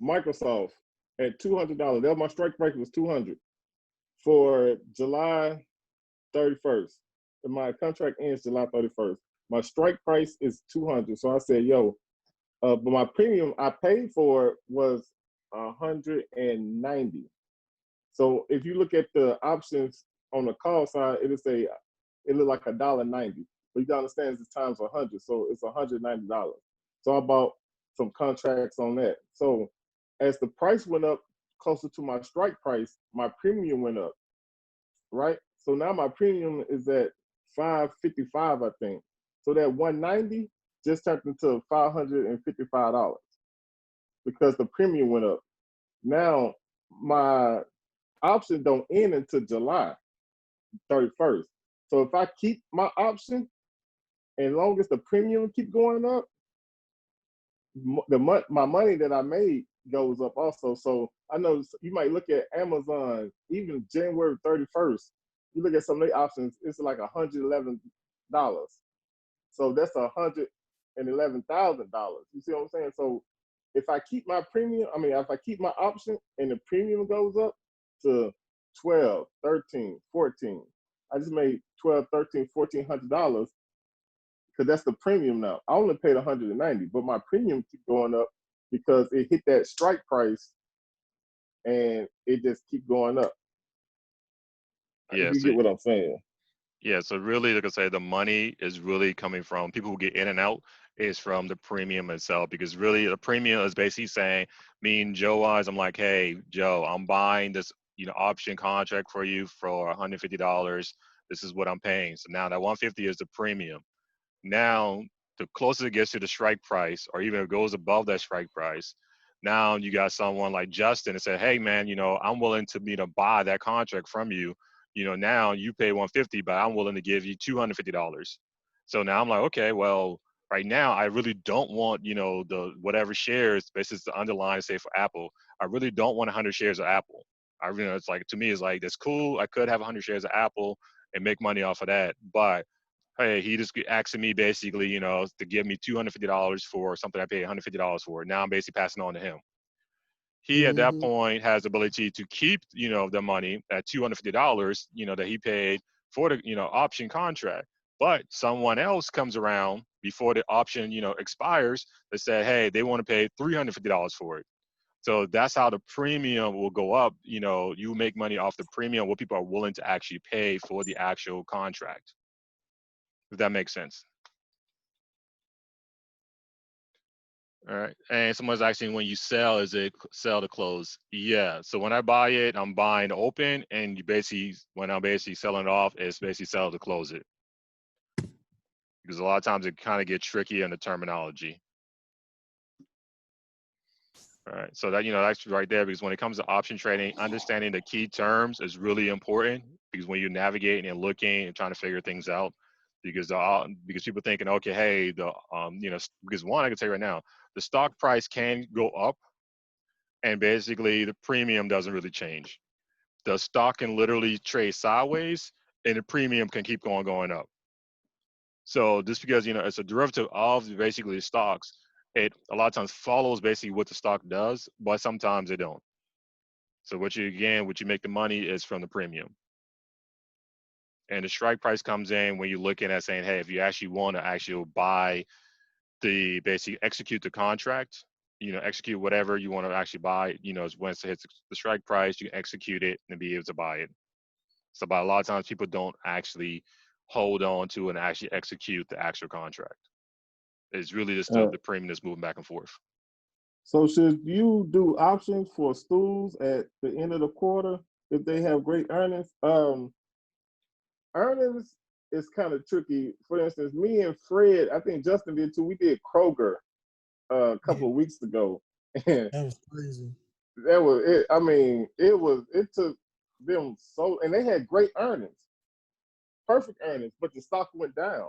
Microsoft at $200. That was my strike price was 200 for July 31st. And my contract ends July 31st. My strike price is 200. So I said, yo, but my premium I paid for was 190. So if you look at the options on the call side, it look like $1.90. But you gotta understand it's times 100, so it's $190. So I bought some contracts on that. So as the price went up closer to my strike price, my premium went up, right? So now my premium is at 555, I think. So that 190 just turned into $555 because the premium went up. Now my option don't end until July 31st. So if I keep my option, as long as the premium keep going up, my money that I made goes up also. So I know you might look at Amazon, even January 31st. You look at some of the options, it's like $111. So that's $111,000. You see what I'm saying? So if I keep my premium, if I keep my option and the premium goes up to 12, 13, 14, I just made 12, 13, $1,400 because that's the premium now. I only paid 190, but my premium keep going up because it hit that strike price and it just keep going up. Yeah, If you so get what I'm saying. yeah, so really, like I say, the money is really coming from people who get in and out is from the premium itself, because really the premium is basically saying, me and Joe Wise, I'm like, hey, Joe, I'm buying this, option contract for you for $150. This is what I'm paying. So now that 150 is the premium. Now, the closer it gets to the strike price, or even if it goes above that strike price, now you got someone like Justin that said, hey, man, I'm willing to buy that contract from you. Now you pay 150, but I'm willing to give you $250. So now I'm like, okay, well, right now I really don't want, the whatever shares, basically the underlying, say for Apple, I really don't want 100 shares of Apple. It's like, to me, it's like, that's cool. I could have 100 shares of Apple and make money off of that. But hey, he just asking me basically, to give me $250 for something I paid $150 for. Now I'm basically passing on to him. He at that Mhm. point has the ability to keep, the money at $250, that he paid for the, option contract. But someone else comes around before the option, expires that said, hey, they want to pay $350 for it. So that's how the premium will go up. You make money off the premium, what people are willing to actually pay for the actual contract. If that makes sense. All right. And someone's asking, when you sell, is it sell to close? Yeah. So when I buy it, I'm buying open, and when I'm basically selling it off, it's basically sell to close it. Because a lot of times it kind of gets tricky in the terminology. All right. So that's right there, because when it comes to option trading, understanding the key terms is really important, because when you're navigating and looking and trying to figure things out, because people thinking, okay, hey, because one, I can tell you right now, the stock price can go up, and basically the premium doesn't really change. The stock can literally trade sideways, and the premium can keep going up. So just because it's a derivative of basically stocks, it a lot of times follows basically what the stock does, but sometimes it don't. So what you make the money is from the premium. And the strike price comes in when you're looking at saying, hey, if you actually want to actually buy basically execute the contract, execute whatever you want to actually buy, once it hits the strike price, you can execute it and be able to buy it. So, but a lot of times people don't actually hold on to and actually execute the actual contract. It's really just the premium that's moving back and forth. So should you do options for stools at the end of the quarter if they have great earnings? Earnings is kind of tricky. For instance, me and Fred, I think Justin did too. We did Kroger a couple of weeks ago, and That was crazy. that was it. I mean, it took them so, and they had great earnings, perfect earnings, but the stock went down.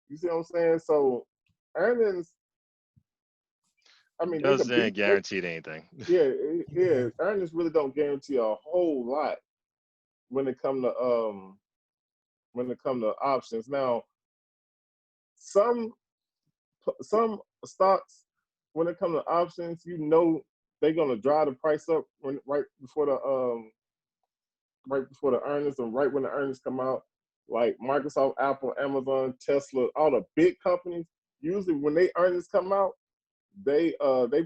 You see what I'm saying? So earnings, I mean, they could Doesn't beat. guarantee anything. Yeah. Earnings really don't guarantee a whole lot when it come to options. Now, some stocks, when it comes to options, they're gonna drive the price up right before the earnings, and right when the earnings come out, like Microsoft, Apple, Amazon, Tesla, all the big companies. Usually, when they earnings come out, they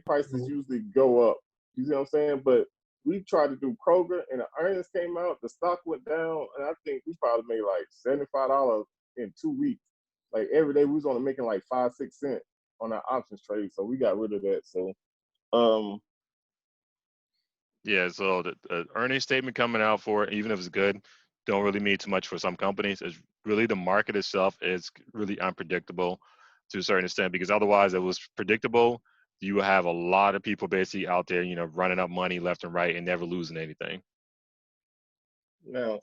prices usually go up. You see what I'm saying? But we tried to do Kroger, and the earnings came out, the stock went down, and I think we probably made like $75 in 2 weeks. Like every day, we was only making like 5-6 cents on our options trade, so we got rid of that. So, Yeah, so the earnings statement coming out for it, even if it's good, don't really mean too much for some companies. It's really the market itself is really unpredictable to a certain extent, because otherwise it was predictable. You will have a lot of people basically out there, running up money left and right and never losing anything. now,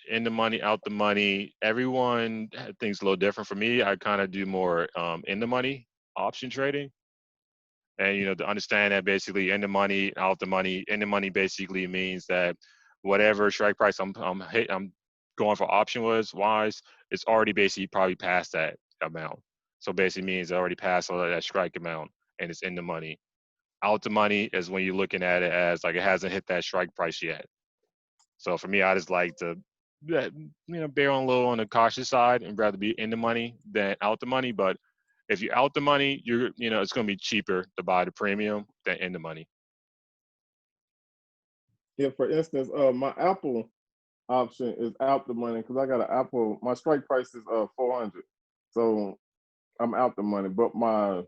In the money, out the money, everyone thinks a little different. For me, I kind of do more in the money option trading. And to understand that basically in the money, out the money, in the money basically means that whatever strike price I'm going for option wise, it's already basically probably past that amount. So basically means it already passed all that strike amount and it's in the money. Out the money is when you're looking at it as like it hasn't hit that strike price yet. So for me, I just like to bear on a little on the cautious side and rather be in the money than out the money. But if you're out the money, it's going to be cheaper to buy the premium than in the money. yeah, for instance, my Apple option is out the money because I got an Apple. My strike price is 400, so I'm out the money. But my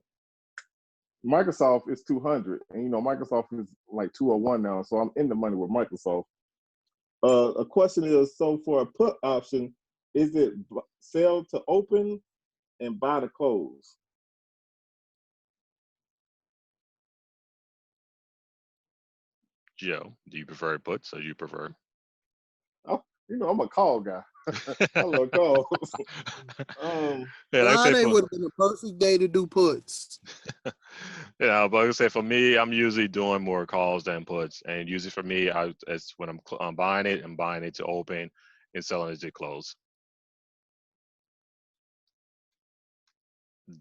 Microsoft is 200, and Microsoft is like 201 now, so I'm in the money with Microsoft. A question is, so for a put option, is it sell to open and buy to close? Joe, do you prefer puts or do you prefer? Oh, I'm a call guy. I love calls. Yeah, like I say, Friday would have been the perfect day to do puts. yeah, but like I say, for me, I'm usually doing more calls than puts, and usually for me, it's when I'm buying it, I'm buying it to open and selling it to close.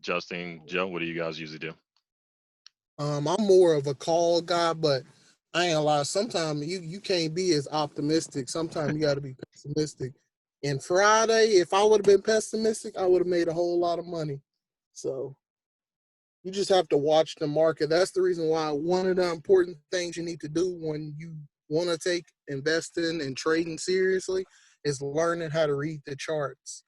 Justin, Joe, what do you guys usually do? I'm more of a call guy, but I ain't gonna lie. Sometimes you can't be as optimistic. Sometimes you got to be pessimistic. And Friday, if I would have been pessimistic, I would have made a whole lot of money. So you just have to watch the market. That's the reason why one of the important things you need to do when you want to take investing and trading seriously is learning how to read the charts.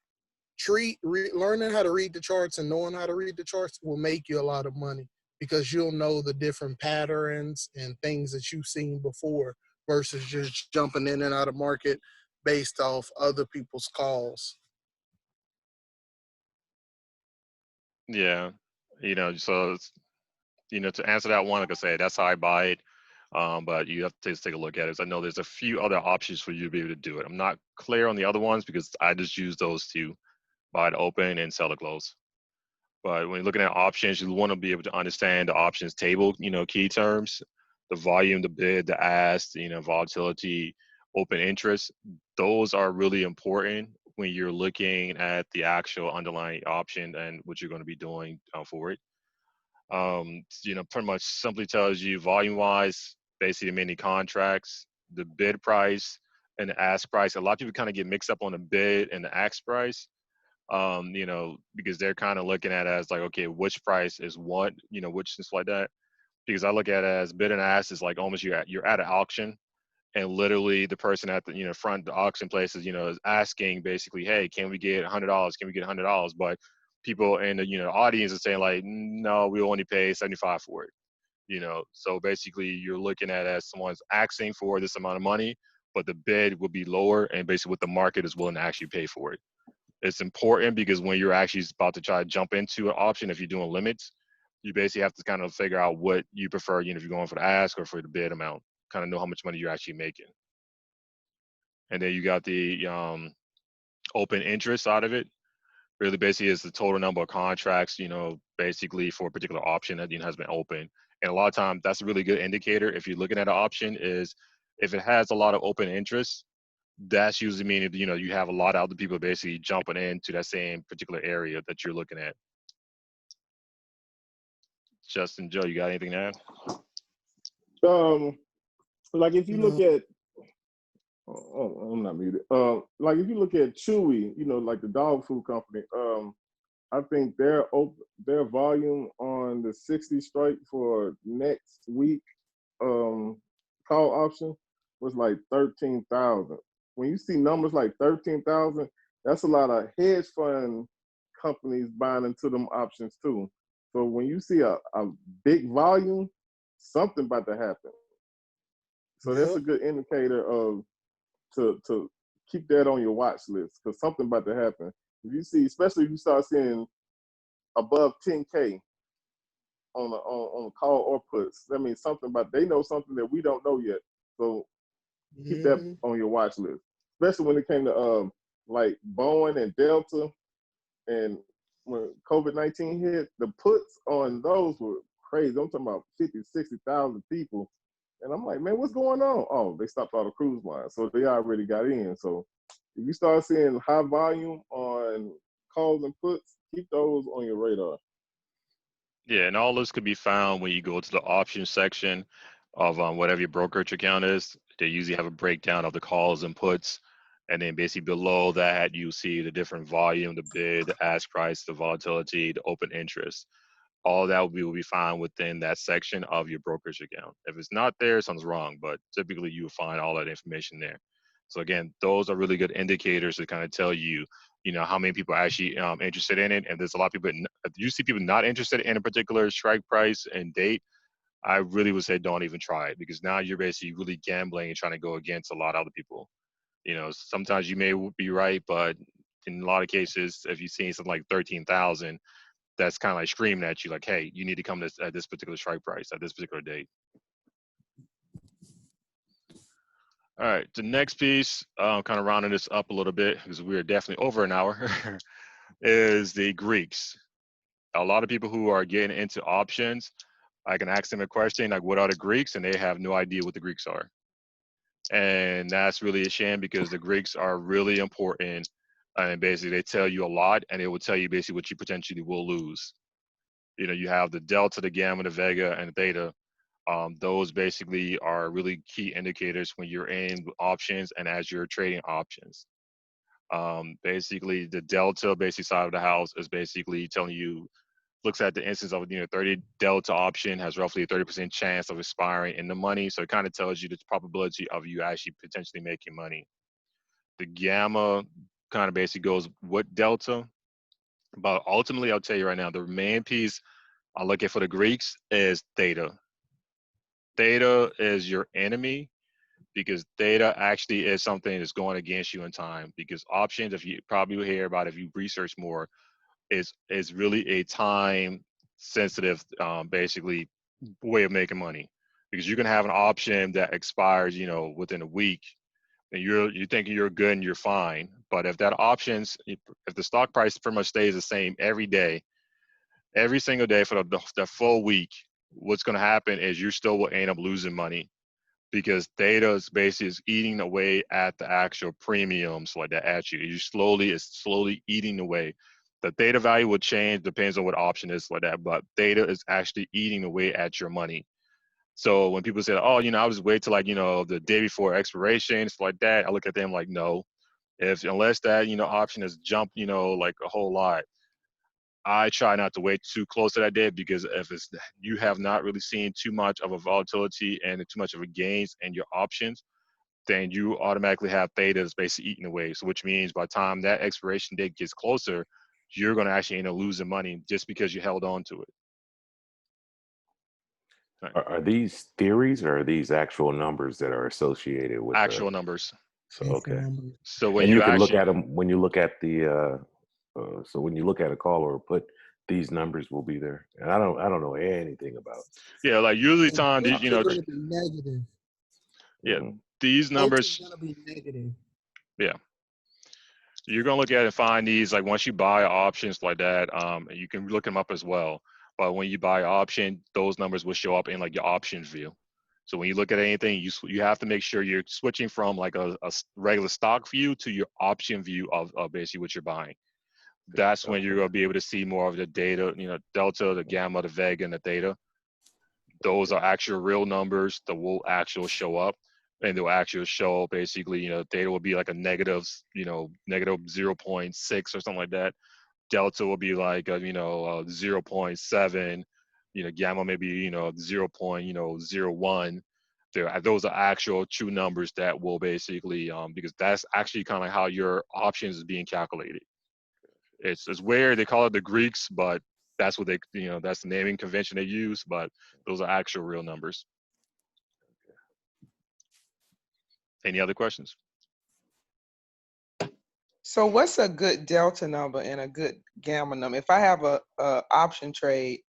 Learning how to read the charts and knowing how to read the charts will make you a lot of money because you'll know the different patterns and things that you've seen before versus just jumping in and out of market based off other people's calls. Yeah, so to answer that one, like I say, that's how I buy it. But you have to take a look at it. I know there's a few other options for you to be able to do it. I'm not clear on the other ones because I just use those two: buy to open and sell to close. But when you're looking at options, you want to be able to understand the options table, key terms, the volume, the bid, the ask, volatility, open interest. Those are really important when you're looking at the actual underlying option and what you're going to be doing for it. Pretty much simply tells you volume wise, basically many contracts, the bid price and the ask price. A lot of people kind of get mixed up on the bid and the ask price, because they're kind of looking at it as like, okay, which price is what, which and stuff like that. Because I look at it as bid and ask is like almost you're at an auction, and literally the person at the front the auction place is asking basically, hey, can we get $100? Can we get $100? But people in the audience are saying like, no, we only pay 75 for it. So basically you're looking at it as someone's asking for this amount of money, but the bid will be lower and basically what the market is willing to actually pay for it. It's important because when you're actually about to try to jump into an option, if you're doing limits, you basically have to kind of figure out what you prefer, if you're going for the ask or for the bid amount, kind of know how much money you're actually making. And then you got the open interest out of it. Really basically is the total number of contracts, basically for a particular option that has been open. And a lot of times that's a really good indicator if you're looking at an option is if it has a lot of open interest, that's usually meaning, you have a lot of other people basically jumping into that same particular area that you're looking at. Justin, Joe, you got anything to add? Like if you look at, I'm not muted. Like if you look at Chewy, like the dog food company, I think their volume on the 60 strike for next week call option was like 13,000. When you see numbers like 13,000, that's a lot of hedge fund companies buying into them options too. So when you see a big volume, something about to happen. So that's a good indicator of to keep that on your watch list because something about to happen. If you see, especially if you start seeing above 10K on call or puts, that means something about they know something that we don't know yet. So keep that on your watch list, especially when it came to like Boeing and Delta, and when COVID-19 hit, the puts on those were crazy. I'm talking about 50, 60,000 people. And I'm like, man, what's going on? Oh, they stopped all the cruise lines. So they already got in. So if you start seeing high volume on calls and puts, keep those on your radar. Yeah, and all this could be found when you go to the options section of whatever your brokerage account is. They usually have a breakdown of the calls and puts. And then basically below that, you see the different volume, the bid, the ask price, the volatility, the open interest. All that will be found within that section of your brokerage account. If it's not there, something's wrong, but typically you will find all that information there. So again, those are really good indicators to kind of tell you, how many people are actually interested in it. And there's a lot of people, if you see people not interested in a particular strike price and date, I really would say don't even try it because now you're basically really gambling and trying to go against a lot of other people. Sometimes you may be right, but in a lot of cases, if you've seen something like 13,000, that's kind of like screaming at you like, hey, you need to come at this particular strike price at this particular date. All right, the next piece, kind of rounding this up a little bit because we are definitely over an hour, is the Greeks. A lot of people who are getting into options, I can ask them a question like, what are the Greeks? And they have no idea what the Greeks are. And that's really a shame because the Greeks are really important. And basically they tell you a lot and it will tell you basically what you potentially will lose. You have the delta, the gamma, the vega, and the theta. Those basically are really key indicators when you're in options and as you're trading options. Basically, the delta basically side of the house is basically telling you, looks at the instance of 30 delta option has roughly a 30% chance of expiring in the money. So it kind of tells you the probability of you actually potentially making money. The gamma kind of basically goes what delta, but ultimately I'll tell you right now, the main piece I look at for the Greeks is theta. Theta is your enemy because theta actually is something that's going against you in time because options, if you probably will hear about, if you research more, is really a time sensitive basically way of making money because you can have an option that expires within a week and you're thinking you're good and you're fine, but if that options, if the stock price pretty much stays the same every day, every single day for the full week, what's going to happen is you still will end up losing money because theta is basically eating away at the actual premiums like that at you. It's slowly eating away. The theta value will change, depends on what option is like that, but theta is actually eating away at your money. So when people say, oh, I was wait till like, the day before expiration, stuff like that, I look at them like, no. Unless that, option has jumped, like a whole lot, I try not to wait too close to that day, because if you have not really seen too much of a volatility and too much of a gains in your options, then you automatically have theta that's basically eating away. So which means by the time that expiration date gets closer, you're going to actually end up losing money just because you held on to it. Are these theories, or are these actual numbers that are associated with Actual numbers. So okay. So when And you can actually look at them when you look at the. So when you look at a call or put, these numbers will be there. And I don't know anything about. Yeah, like usually time these, They're going to be negative. Yeah, Mhm. these numbers. Going to be negative. Yeah. You're gonna look at it and find these, like once you buy options like that, you can look them up as well. But when you buy an option, those numbers will show up in like your options view. So when you look at anything, you have to make sure you're switching from like a regular stock view to your option view of basically what you're buying. That's when you're gonna be able to see more of the data, delta, the gamma, the vega, and the theta. Those are actual real numbers that will actually show up. And they'll actually show basically, theta will be like a negative, negative 0.6 or something like that. Delta will be like, 0.7, gamma maybe, 0.01. Those are actual true numbers that will basically, because that's actually kind of how your options is being calculated. It's weird. They call it the Greeks, but that's what that's the naming convention they use, but those are actual real numbers. Any other questions? So what's a good delta number and a good gamma number? If I have a option trade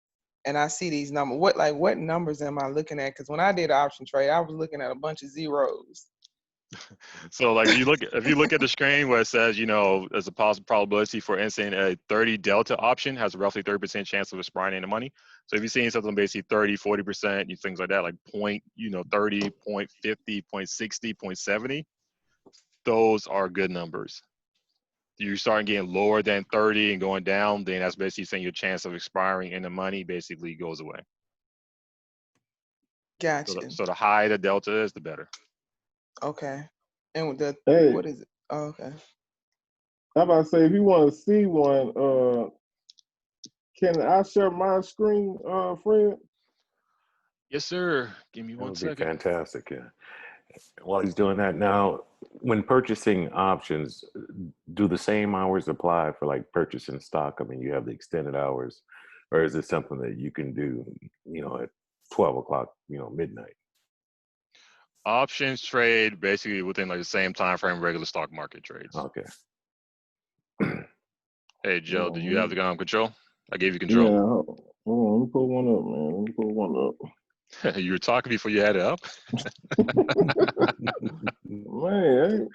and I see these numbers, what numbers am I looking at? Because when I did option trade, I was looking at a bunch of zeros. So like if you look at the screen where it says, there's a possible probability, for instance, a 30 delta option has a roughly 30% chance of expiring in the money. So if you're seeing something basically 30, 40%, things like that, like 30, 0.50, 0.60, 0.70, those are good numbers. You're starting getting lower than 30 and going down, then that's basically saying your chance of expiring in the money basically goes away. Gotcha. So the higher the delta is, the better. Okay. And with Hey. what is it? Oh, okay. How about to say, if you want to see one, can I share my screen, Fred? Yes, sir. Give me That one would be second. fantastic. Yeah. While he's doing that now, when purchasing options, do the same hours apply for like purchasing stock? I mean, you have the extended hours, or is it something that you can do, at 12 o'clock, midnight? Options trade basically within like the same time frame regular stock market trades. Okay. Hey, Joe, did you have the control? I gave you control. Yeah. Hold on, let me pull one up, man. Let me pull one up. You were talking before you had it up. Man,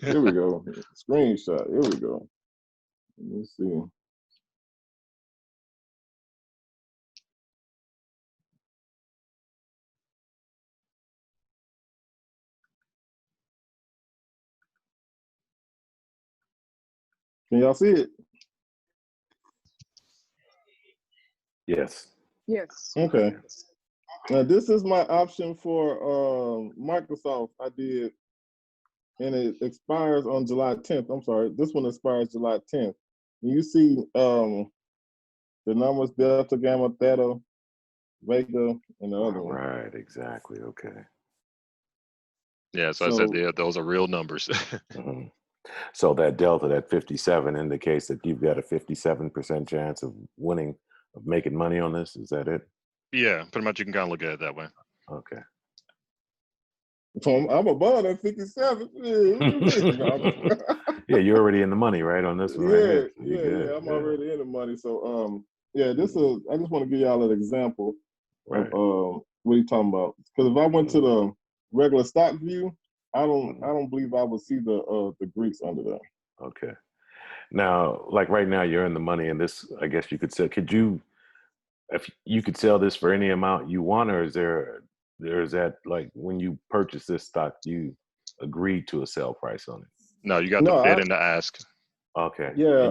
here we go. Screenshot. Here we go. Let me see. Can y'all see it? Yes. Yes. Okay. Now this is my option for Microsoft. I did, and it expires on July 10th. I'm sorry, this one expires July 10th. You see the numbers delta, gamma, theta, vega, and the other one. Right. Exactly. Okay. Yeah, so I said those are real numbers. Mhm. So that delta, that 57, indicates that you've got a 57% chance of winning, of making money on this. Is that it? Yeah, pretty much you can kind of look at it that way. Okay. I'm above that 57. Yeah, you're already in the money, right, on this one, right here. So Yeah. I'm already in the money. So yeah, I just want to give y'all an example Right. of what you talking about. Because if I went to the regular stock view, I don't believe I would see the Greeks under there. Okay. Now, like right now, you're in the money, and this, I guess you could say, if you could sell this for any amount you want, or is that like when you purchase this stock, you agree to a sell price on it? No, you got the bid and the ask. Okay. Yeah.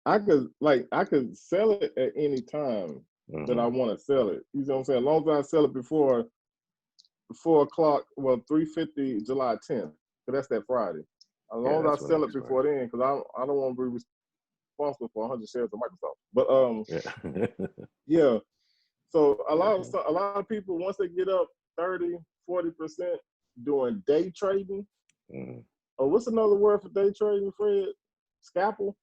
I could sell it at any time. that I Mhm. want to sell it. You know what I'm saying? As long as I sell it before 4 o'clock, well, 3:50 July 10th, because that's that Friday. As Yeah, long as that's I when it sell it expires. before then, because I don't want to be responsible for 100 shares of Microsoft. But Yeah. yeah. So a lot Mhm. of people, once they get up 30, 40% doing day trading. Mhm. Oh, what's another word for day trading, Fred? Scalpel?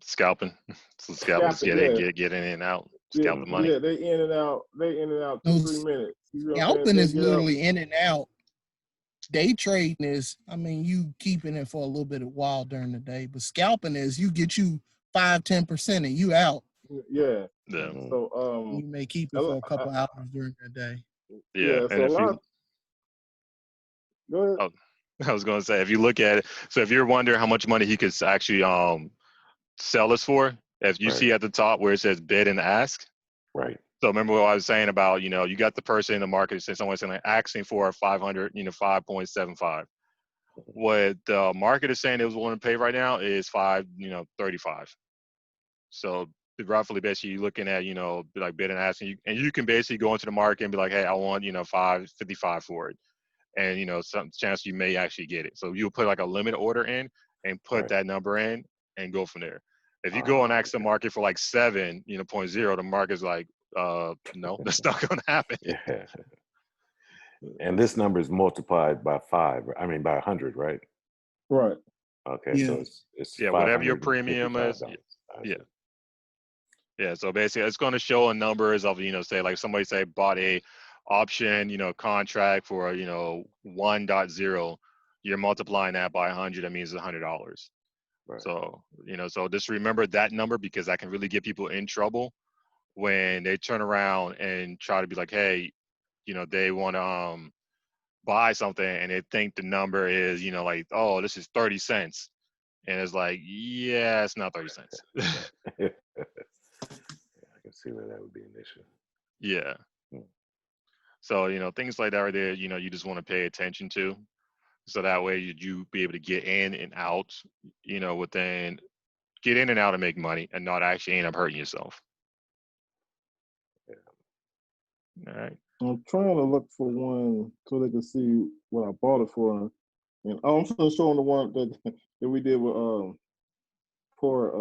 Scalping. So scalping is Scalping, yeah. get in and out, Yeah, scalp the money. yeah, they in and out. They in and out No, 2-3 minutes. You know what I'm saying? scalping They is get up. literally in and out. Day trading is, I mean, you keeping it for a little bit of while during the day, but scalping is you get you 5-10% and you out. Yeah. Yeah. Mhm. So You may keep a it for lo- a couple hours during the day. Yeah. yeah. And So a if you lot. Go ahead. oh, I was going to say, if you look at it, so if you're wondering how much money he could actually sell us for, if you Right. see at the top where it says bid and ask. Right. So remember what I was saying about, you got the person in the market saying someone's saying like asking for 500, 5.75. What the market is saying it was willing to pay right now is 35. So roughly, basically, you're looking at, like bid and asking, and you can basically go into the market and be like, hey, I want, 5.55 for it, and some chance you may actually get it. So you'll put like a limit order in and put Right. that number in and go from there. If you go and ask the Okay. market for like 7, 0.0, the market's like, no, that's not going to happen. Yeah. And this number is multiplied by 5. I mean, by 100, right? Right. Okay. Yeah. So it's Yeah, whatever your premium $555. is. I Yeah. see. Yeah, so basically it's going to show a numbers of, say like somebody say bought a option, contract for, 1.0, you're multiplying that by 100, that means $100. Right. So, so just remember that number, because that can really get people in trouble when they turn around and try to be like, hey, they want to buy something and they think the number is, like, oh, this is 30 cents. And it's like, yeah, it's not 30 cents. Yeah, I can see where that would be an issue. Yeah. Hmm. So, things like that are there, you just want to pay attention to. So that way you be able to get in and out, get in and out and make money and not actually end up hurting yourself. Yeah. All right. I'm trying to look for one so they can see what I bought it for. And I'm still showing the one that that we did with for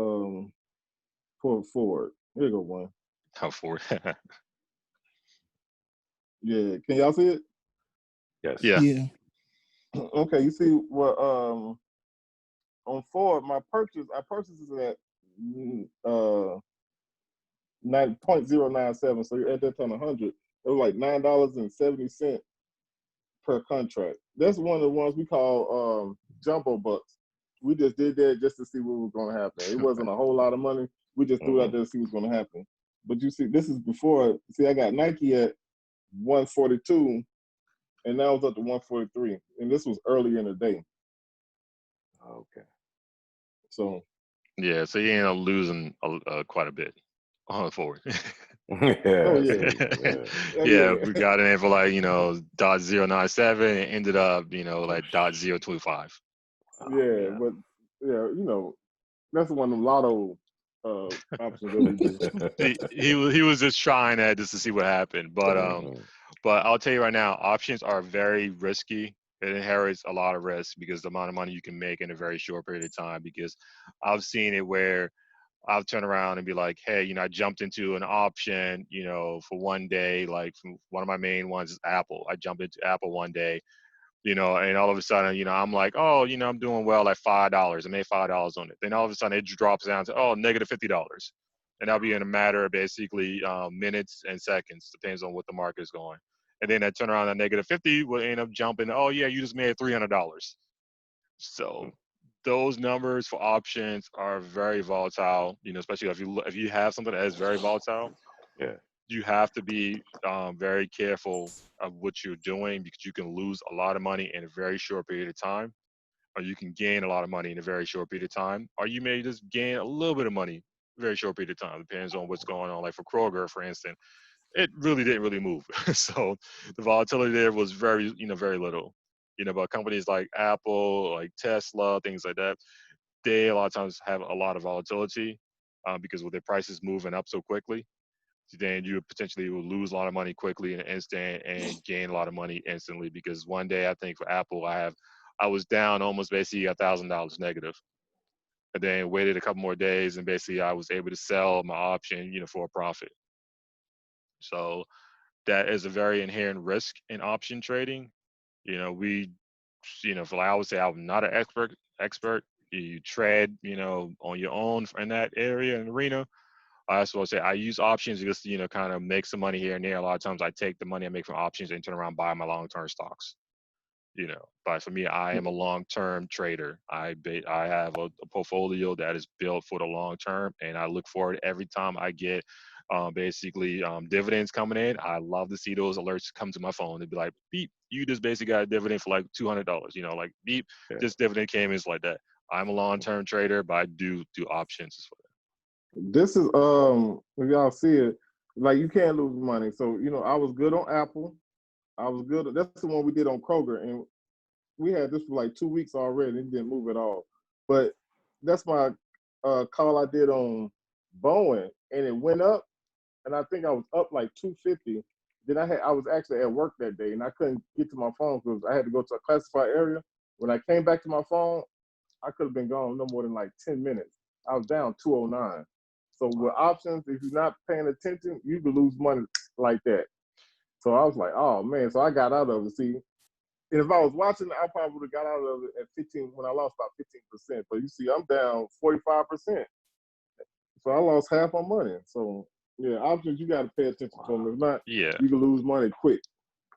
Ford. Here you go one. How for Yeah. Can y'all see it? Yes. Yeah. Yeah. Okay, you see what on Ford, I purchased it at 9.097. So you're at that time 100. It was like $9.70 per contract. That's one of the ones we call jumbo bucks. We just did that just to see what was going to happen. It wasn't a whole lot of money. We just threw it out there to see what's going to happen. But you see, this is before. See, I got Nike at 142, and now it's up to 143. And this was early in the day. Okay. So Yeah. So you end up losing quite a bit on forward. Yeah. oh I yeah, see. Yeah. oh Yeah. yeah, We got in for like, .097 and ended up, like .025. yeah. Yeah. But yeah, that's one of them lotto options that we do. He was just trying that just to see what happened. Mhm. But I'll tell you right now, options are very risky. It inherits a lot of risk because the amount of money you can make in a very short period of time. Because I've seen it where I'll turn around and be like, hey, I jumped into an option, for one day, like from one of my main ones is Apple. I jumped into Apple one day, and all of a sudden, I'm like, oh, I'm doing well, like $5. I made $5 on it. Then all of a sudden it drops down to, oh, negative $50. And that'll be in a matter of basically minutes and seconds, depends on what the market is going. And then I turn around at negative 50 will end up jumping, oh yeah, you just made $300. So those numbers for options are very volatile, especially if you have something that is very volatile. Yeah. You have to be very careful of what you're doing, because you can lose a lot of money in a very short period of time, or you can gain a lot of money in a very short period of time, or you may just gain a little bit of money in a very short period of time. Depends on what's going on. Like for Kroger, for instance, it really didn't really move. So the volatility there was very, very little. But companies like Apple, like Tesla, things like that, they a lot of times have a lot of volatility because with their prices moving up so quickly. then you potentially will lose a lot of money quickly in an instant and gain a lot of money instantly. Because one day, I think for Apple, I was down almost basically $1,000 negative, and then waited a couple more days, and basically I was able to sell my option, for a profit. So that is a very inherent risk in option trading. We, for like I would say, I'm not an expert. You trade, on your own in that area and arena. I also say I use options just to, kind of make some money here and there. A lot of times I take the money I make from options and turn around and buy my long-term stocks. But for me, I am a long-term trader. I have a portfolio that is built for the long term, and I look forward every time I get basically dividends coming in. I love to see those alerts come to my phone. They'd be like, beep, you just basically got a dividend for like $200. Like beep, Yeah. this dividend came in. It's like that. I'm a long-term trader, but I do options as well. This is if y'all see it, like you can't lose money. So I was good on Apple. I was good. That's the one we did on Kroger, and we had this for like 2 weeks already. And it didn't move at all. But that's my call I did on Boeing, and it went up, and I think I was up like 250. Then I was actually at work that day, and I couldn't get to my phone because I had to go to a classified area. When I came back to my phone, I could have been gone no more than like 10 minutes. I was down 209. So with options, if you're not paying attention, you could lose money like that. So I was like, oh man. So I got out of it. See, and if I was watching, I probably would have got out of it at 15 when I lost about 15%. But you see, I'm down 45%. So I lost half my money. So yeah, options you got to pay attention to them. If not, Yeah. you can lose money quick.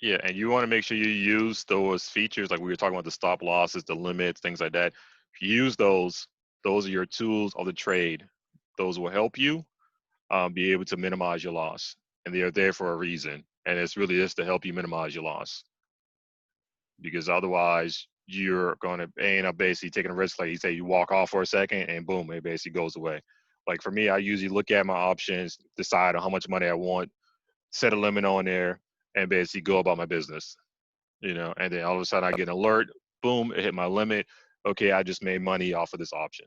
Yeah, and you want to make sure you use those features, like we were talking about, the stop losses, the limits, things like that. If you use those are your tools of the trade. Those will help you be able to minimize your loss, and they are there for a reason. And it's really just to help you minimize your loss, because otherwise you're going to end up basically taking a risk. Like you say, you walk off for a second, and boom, it basically goes away. Like for me, I usually look at my options, decide on how much money I want, set a limit on there, and basically go about my business. And then all of a sudden I get an alert, boom, it hit my limit. Okay, I just made money off of this option.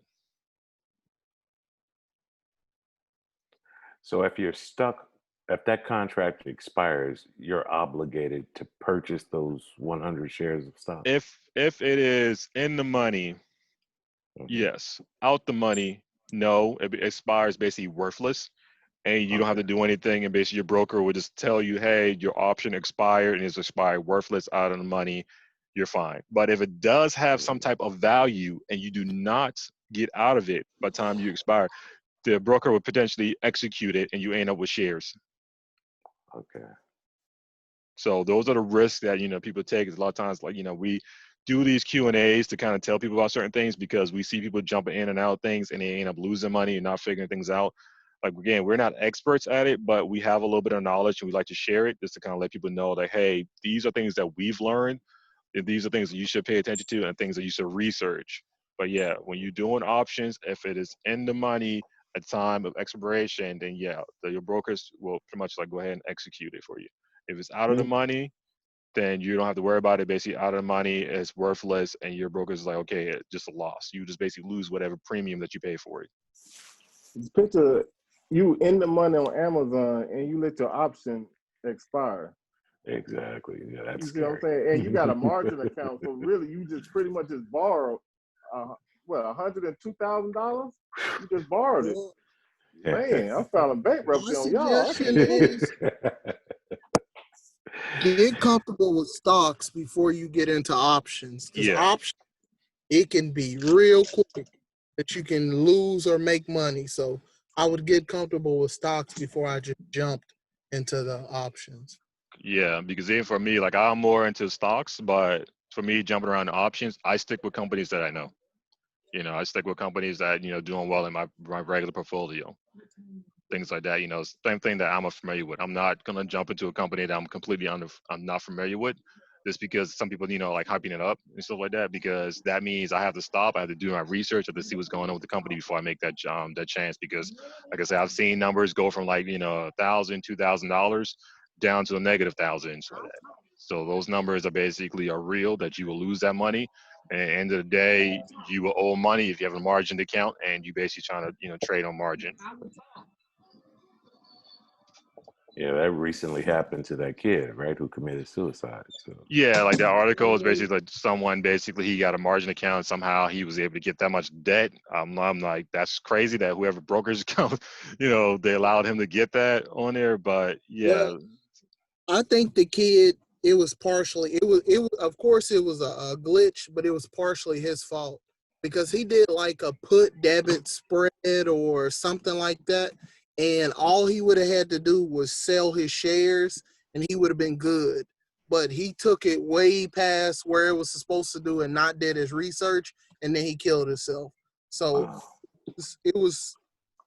So if you're stuck, if that contract expires, you're obligated to purchase those 100 shares of stock. If it is in the money, yes. Out the money, no. It expires basically worthless, and you don't have to do anything. And basically your broker will just tell you, hey, your option expired and it's expired worthless, out of the money, you're fine. But if it does have some type of value and you do not get out of it by the time you expire, the broker would potentially execute it and you end up with shares. Okay. So those are the risks that people take. Is a lot of times, like we do these Q&As to kind of tell people about certain things, because we see people jumping in and out of things and they end up losing money and not figuring things out. Like again, we're not experts at it, but we have a little bit of knowledge and we like to share it just to kind of let people know that, hey, these are things that we've learned, and these are things that you should pay attention to and things that you should research. But yeah, when you're doing options, if it is in the money at time of expiration, then yeah, your brokers will pretty much like go ahead and execute it for you. If it's out of the money, then you don't have to worry about it. Basically, out of the money is worthless, and your broker's like, okay, it's just a loss. You just basically lose whatever premium that you pay for it. Picture you in the money on Amazon and you let your option expire. Exactly. Yeah, that's You see scary. what I'm saying? And you got a margin account, so really you just pretty much just borrowed $102,000. You just borrowed it. Man, I'm filing bankruptcy on y'all. suggestion is get comfortable with stocks before you get into options. Because options, it can be real quick that you can lose or make money. So I would get comfortable with stocks before I just jumped into the options. Yeah, because even for me, like I'm more into stocks, but for me, jumping around the options, I stick with companies that I know. I stick with companies that, doing well in my regular portfolio. Things like that, same thing that I'm familiar with. I'm not going to jump into a company that I'm not familiar with, just because some people, like hyping it up and stuff like that, because that means I have to stop. I have to do my research. I have to see what's going on with the company before I make that chance. Because like I said, I've seen numbers go from like, $1,000, $2,000 down to a negative thousands. So those numbers are real, that you will lose that money. And at the end of the day, you will owe money if you have a margin account and you basically trying to, trade on margin. Yeah, that recently happened to that kid, right, who committed suicide. So Yeah, like that article is Mhm. basically like someone basically he got a margin account somehow he was able to get that much debt. I'm like that's crazy that whoever broker's account, they allowed him to get that on there. But Well, yeah, I think the kid, it was partially, of course, it was a glitch, but it was partially his fault because he did like a put debit spread or something like that. And all he would have had to do was sell his shares and he would have been good. But he took it way past where it was supposed to do and not did his research. And then he killed himself. So wow. it was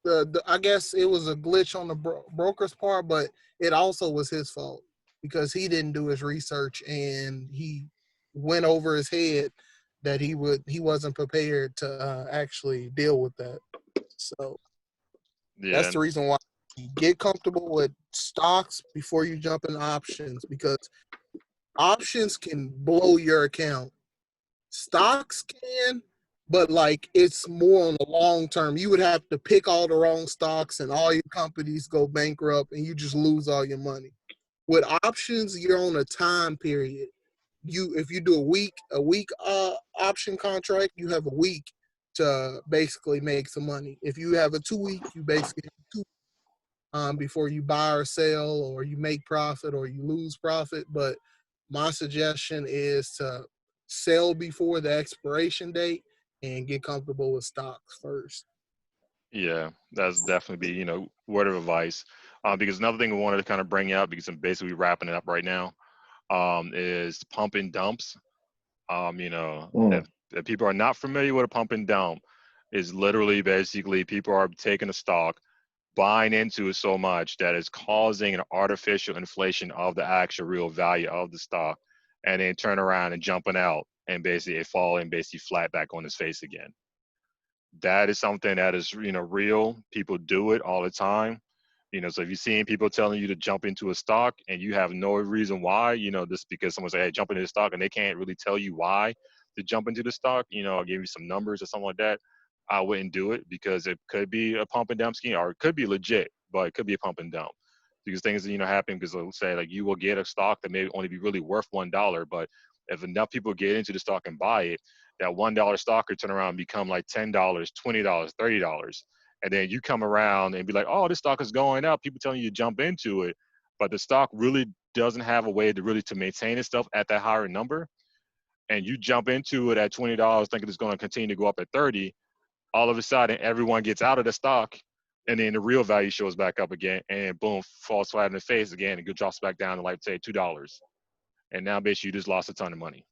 I guess it was a glitch on the broker's part, but it also was his fault because he didn't do his research and he went over his head that he wasn't prepared to actually deal with that. So that's yeah, the reason why you get comfortable with stocks before you jump in options because options can blow your account. Stocks can, but like it's more on the long term. You would have to pick all the wrong stocks and all your companies go bankrupt and you just lose all your money. With options, you're on a time period. If you do a week option contract, you have a week to basically make some money. If you have a 2 week, you basically have before you buy or sell or you make profit or you lose profit. But my suggestion is to sell before the expiration date and get comfortable with stocks first. yeah, that's definitely be word of advice. Because another thing we wanted to kind of bring out because I'm basically wrapping it up right now, is pump and dumps. Mm. If people are not familiar with a pump and dump, is literally basically people are taking a stock, buying into it so much that it's causing an artificial inflation of the actual real value of the stock, and then turn around and jumping out and basically it falling basically flat back on its face again. That is something that is real. People do it all the time. So if you're seeing people telling you to jump into a stock and you have no reason why, just because someone say, hey, jump into the stock and they can't really tell you why to jump into the stock, I'll give you some numbers or something like that. I wouldn't do it because it could be a pump and dump scheme or it could be legit, but it could be a pump and dump. Because things happen because let's say like you will get a stock that may only be really worth $1, but if enough people get into the stock and buy it, that $1 stock could turn around and become like $10, $20, $30. And then you come around and be like, oh, this stock is going up. People telling you to jump into it, but the stock really doesn't have a way to maintain itself at that higher number. And you jump into it at $20 thinking it's going to continue to go up at 30. All of a sudden, everyone gets out of the stock, and then the real value shows back up again, and boom, falls flat in the face again, and drops back down to like say $2. And now basically you just lost a ton of money.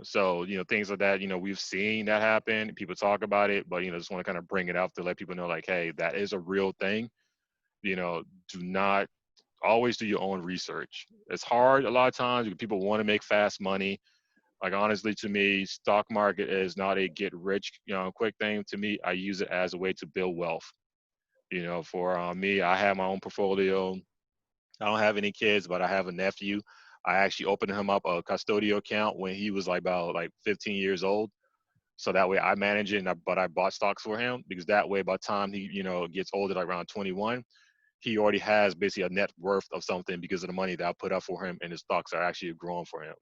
So things like that, we've seen that happen. People talk about it, but just want to kind of bring it up to let people know like, hey, that is a real thing. Do not always do your own research. It's hard a lot of times. People want to make fast money. Like honestly, to me, stock market is not a get rich quick thing. To me, I use it as a way to build wealth. For me, I have my own portfolio. I don't have any kids, but I have a nephew. I actually opened him up a custodial account when he was like about like 15 years old. So that way I manage it, but I bought stocks for him because that way by the time he, gets older, like around 21, he already has basically a net worth of something because of the money that I put up for him and his stocks are actually growing for him.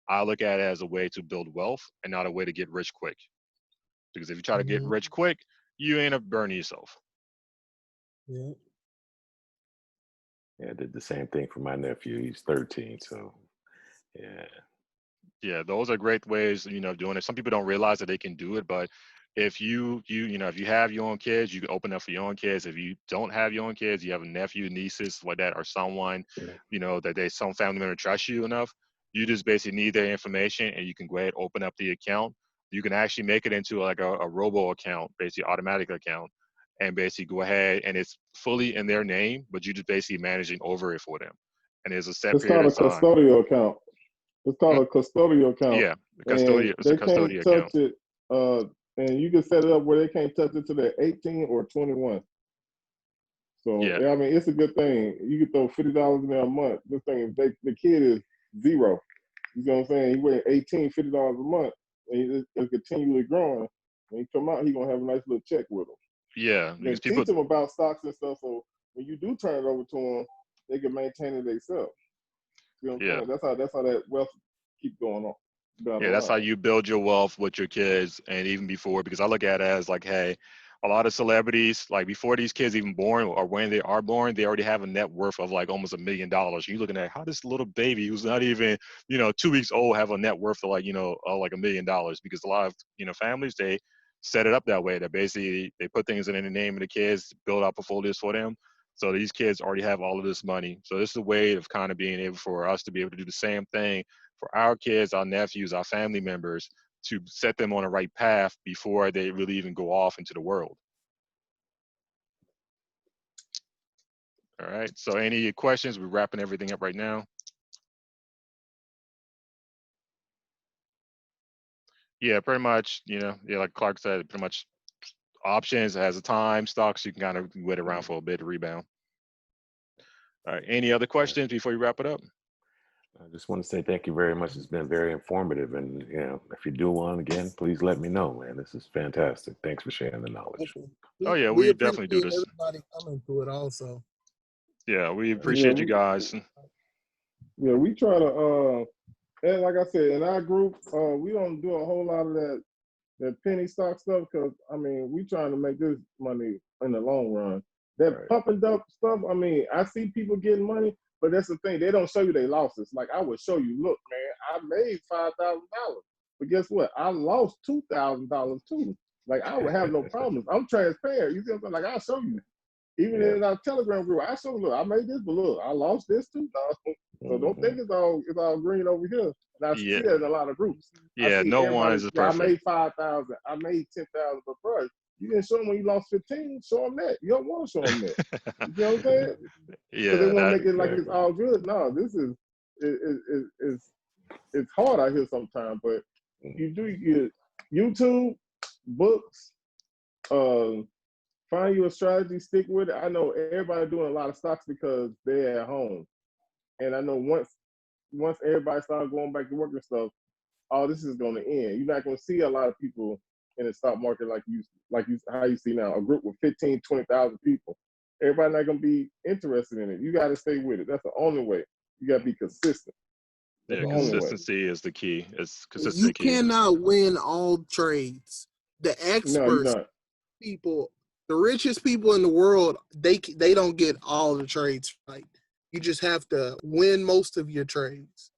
I look at it as a way to build wealth and not a way to get rich quick. Because if you try to get Mhm. rich quick, you end up burning yourself. Yeah. Yeah, I did the same thing for my nephew. He's 13, so yeah. Yeah, those are great ways, of doing it. Some people don't realize that they can do it, but if if you have your own kids, you can open up for your own kids. If you don't have your own kids, you have a nephew, nieces, like that, or someone, Yeah. that some family member trusts you enough, you just basically need their information and you can go ahead, open up the account. You can actually make it into like a robo account, basically automatic account, and basically go ahead and it's fully in their name, but you just basically managing over it for them. And there's a set It's period called a of time. custodial account. It's called a custodial account, Yeah, the and custodian. It's a they can't custodian touch account. it. And you can set it up where they can't touch it till they're 18 or 21. So Yeah, yeah, I mean, it's a good thing. You can throw $50 in there a month. This thing, the kid is zero. You know what I'm saying? He weigh 18, $50 a month, and it's continually growing. When he come out, he gonna have a nice little check with him. yeah. Then Because people, teach him about stocks and stuff. So when you do turn it over to them, they can maintain it themselves. You know what I'm Yeah. saying? That's how that wealth keep going on. Down Yeah, the that's how line. you build your wealth with your kids, and even before, because I look at it as like, hey, a lot of celebrities, like before these kids even born or when they are born, they already have a net worth of like almost $1 million. You're looking at how this little baby who's not even, 2 weeks old have a net worth of like, like $1 million, because a lot of, families, they set it up that way. That basically they put things in the name of the kids, build out portfolios for them. So these kids already have all of this money. So this is a way of kind of being able for us to be able to do the same thing for our kids, our nephews, our family members, to set them on the right path before they really even go off into the world. All right. So any questions? We're wrapping everything up right now. Yeah, pretty much, like Clark said, pretty much options as a time, stocks, you can kind of wait around for a bit to rebound. All right. Any other questions before you wrap it up? I just want to say thank you very much. It's been very informative. And, if you do one again, please let me know, man. This is fantastic. Thanks for sharing the knowledge. Oh, yeah, We we definitely do appreciate this. everybody coming to it also. Yeah, we Yeah, appreciate you guys. Yeah, we try to and like I said, in our group, we don't do a whole lot of that penny stock stuff, because we trying to make this money in the long run. That Right. pump and dump stuff, I see people getting money, but that's the thing, they don't show you their losses. Like I would show you, look, man, I made $5,000, but guess what? I lost $2,000 too. Like I would have no problems. I'm transparent. You see what I'm saying? Like I'll show you. Even Yeah. in our Telegram group, I show, look, I made this, but look, I lost this too. So don't think it's all green over here. And I see Yeah. that in a lot of groups. I Yeah, see no one everybody, is yeah, I perfect. made 5,000, I made 10,000, but bro, you didn't show them when you lost 15. Show them that. You don't want to show them that. You know what I'm saying? Because they Yeah, want to that make it like it's Exactly. all good. No, this is it's hard out here sometimes. But you do get YouTube, books, find you a strategy, stick with it. I know everybody doing a lot of stocks because they're at home, and I know once everybody starts going back to work and stuff, all this is going to end. You're not going to see a lot of people in the stock market like you how you see now, a group with 15, 20,000 people. Everybody not going to be interested in it. You got to stay with it. That's the only way. You got to be consistent. That's Yeah, the only way. consistency is the key. It's You consistency key. cannot win all trades. The No, you're experts, not. people, the richest people in the world, they don't get all the trades right. You just have to win most of your trades.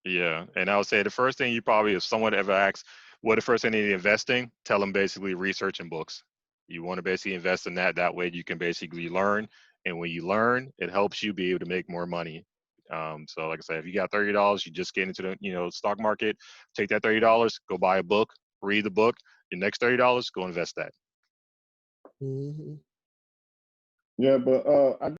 Yeah, and I would say the first thing you probably, if someone ever asks, what the first thing they need investing, tell them basically researching books. You want to basically invest in that. That way you can basically learn. And when you learn, it helps you be able to make more money. So like I said, if you got $30, you just get into the stock market, take that $30, go buy a book, read the book. Your next $30, go invest that. Mm-hmm. Yeah, but I